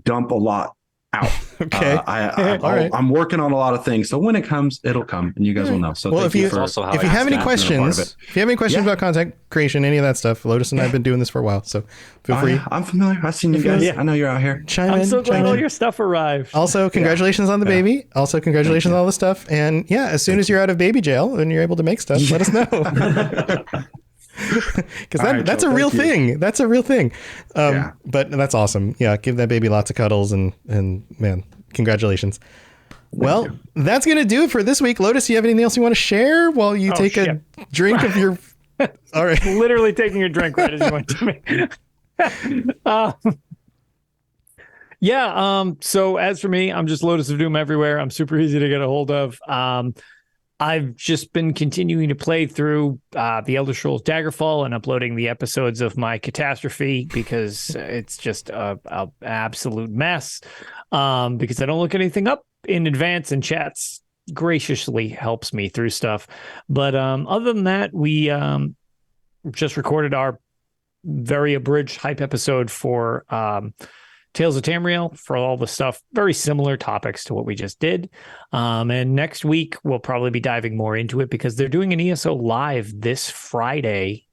dump a lot out. Okay. All right. I'm working on a lot of things. So when it comes, it'll come and you guys will know. So Well, thank if you- you for also how If I you have any asked that. questions, Yeah. about content creation, any of that stuff, Lotus and I have been doing this for a while, so feel free. I'm familiar. I've seen you guys. Yeah. I know you're out here. Chime I'm in. so glad chime all in. your stuff arrived. Also, congratulations on the baby. Also, congratulations on all the stuff. And yeah, as soon as you're out of baby jail and you're able to make stuff, let us know. Because All right, that's Joe, a real thank you. thing. That's a real thing. Yeah. But that's awesome. Yeah, give that baby lots of cuddles and man, congratulations. Well, that's going to do it for this week. Lotus, you have anything else you want to share while you take a drink of your... All right. Literally taking a drink right as you went to me. So as for me, I'm just Lotus of Doom everywhere. I'm super easy to get a hold of. I've just been continuing to play through the Elder Scrolls Daggerfall and uploading the episodes of my catastrophe because it's just a absolute mess. Because I don't look anything up in advance, and chats graciously helps me through stuff. But other than that, we just recorded our very abridged hype episode for Tales of Tamriel for all the stuff, very similar topics to what we just did. And next week, we'll probably be diving more into it because they're doing an ESO live this Friday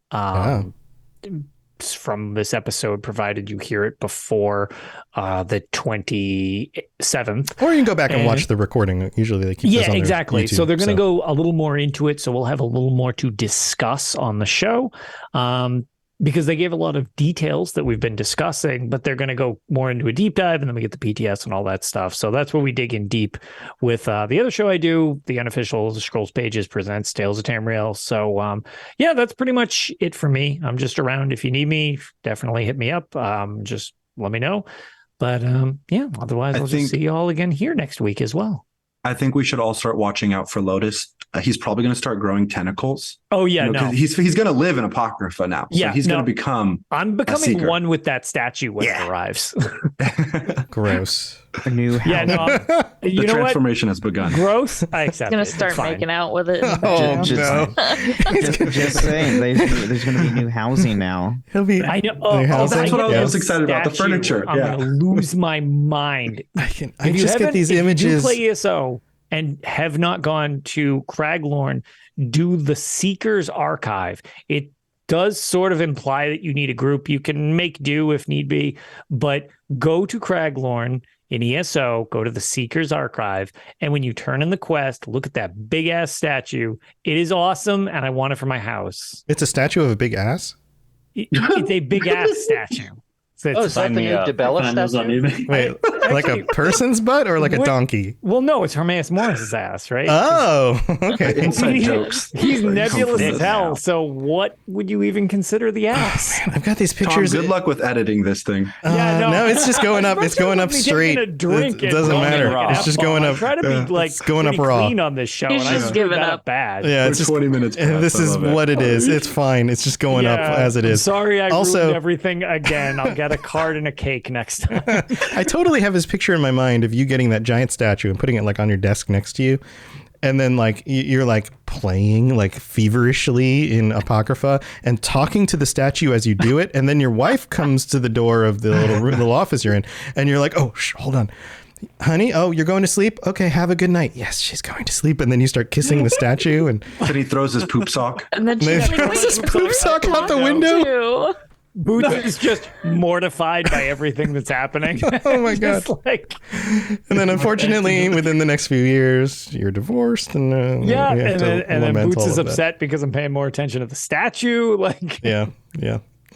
from this episode, provided you hear it before the 27th. Or you can go back and watch the recording. Usually they keep this on their exactly. YouTube, So they're going to go a little more into it. So we'll have a little more to discuss on the show. Because they gave a lot of details that we've been discussing, but they're going to go more into a deep dive, and then we get the PTS and all that stuff. So that's where we dig in deep with the other show I do, the unofficial Scrolls Pages presents Tales of Tamriel. So that's pretty much it for me. I'm just around. If you need me, definitely hit me up. Just let me know. But otherwise I'll just see you all again here next week as well. I think we should all start watching out for Lotus. He's probably going to start growing tentacles. Oh yeah, no. He's going to live in Apocrypha now. So he's going to become. I'm becoming one with that statue when it arrives. Gross. A new house. Yeah, no. The transformation has begun. Gross. I accept. Going to start making out with it. Just saying, there's going to be new housing now. He'll be. I know. That's what I was most excited about. The furniture. I'm going to lose my mind. I just get these images. If you play ESO and have not gone to Craglorn, do the Seeker's Archive. It does sort of imply that you need a group. You can make do if need be, but go to Craglorn in ESO, go to the Seeker's Archive, and when you turn in the quest, look at that big ass statue. It is awesome, and I want it for my house. It's a statue of a big ass? It's a big ass statue. Is that the new Debella statue? Wait, like a person's butt or like a donkey? Well, no, it's Hermeaus Morris's ass, right? Oh, okay. Inside jokes. He's nebulous as hell. So what would you even consider the ass? Man, I've got these pictures. Tom, good luck with editing this thing. No, it's just going up. It's going up straight. It doesn't matter. It's just going up. Try to be like it's going up raw. clean on this show. He's just giving up bad. Yeah, it's just 20 minutes. This is what it is. It's fine. It's just going up as it is. Sorry, I ruined everything again. I'll get a card and a cake next time. I totally have this picture in my mind of you getting that giant statue and putting it like on your desk next to you. And then like you're like playing like feverishly in Apocrypha and talking to the statue as you do it. And then your wife comes to the door of the little office you're in. And you're like, oh, hold on. Honey, you're going to sleep? Okay, have a good night. Yes, she's going to sleep. And then you start kissing the statue. And then he throws his poop sock. And then he throws his poop sock out the window. Too. Boots is just mortified by everything that's happening. Oh my god! And then, unfortunately, within the next few years, you're divorced, and and then Boots is upset because I'm paying more attention to the statue. Yeah.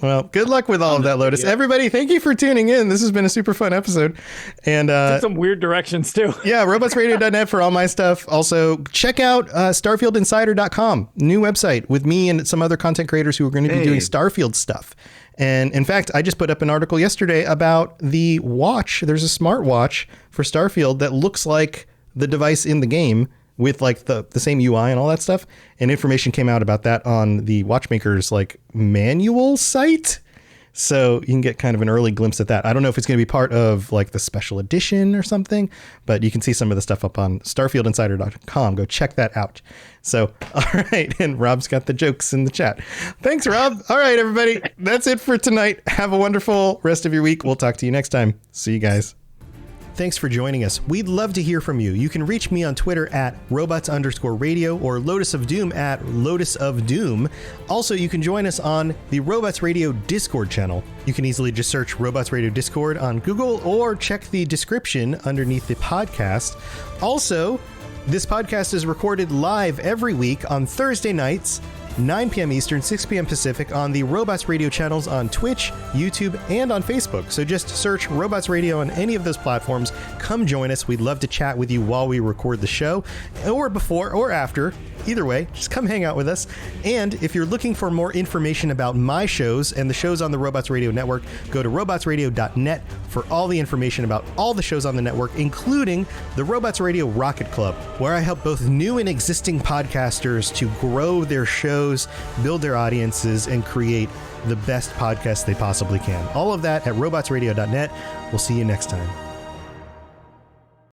Well, good luck with all of that, Lotus. Everybody, thank you for tuning in. This has been a super fun episode. And some weird directions, too. Yeah, robotsradio.net for all my stuff. Also, check out starfieldinsider.com, new website with me and some other content creators who are going to be doing Starfield stuff. And in fact, I just put up an article yesterday about the watch. There's a smartwatch for Starfield that looks like the device in the game with like the same UI and all that stuff. And information came out about that on the watchmaker's like manual site. So you can get kind of an early glimpse at that. I don't know if it's going to be part of like the special edition or something, but you can see some of the stuff up on starfieldinsider.com. Go check that out. So, all right. And Rob's got the jokes in the chat. Thanks, Rob. All right, everybody. That's it for tonight. Have a wonderful rest of your week. We'll talk to you next time. See you guys. Thanks for joining us. We'd love to hear from you. You can reach me on Twitter at robots_radio or Lotus of Doom at Lotus of Doom. Also, you can join us on the Robots Radio Discord channel. You can easily just search Robots Radio Discord on Google or check the description underneath the podcast. Also, this podcast is recorded live every week on Thursday nights 9 p.m. Eastern, 6 p.m. Pacific on the Robots Radio channels on Twitch, YouTube, and on Facebook. So just search Robots Radio on any of those platforms. Come join us. We'd love to chat with you while we record the show, or before or after. Either way, just come hang out with us. And if you're looking for more information about my shows and the shows on the Robots Radio Network, go to robotsradio.net for all the information about all the shows on the network, including the Robots Radio Rocket Club, where I help both new and existing podcasters to grow their shows, build their audiences, and create the best podcast they possibly can. All of that at robotsradio.net. We'll see you next time.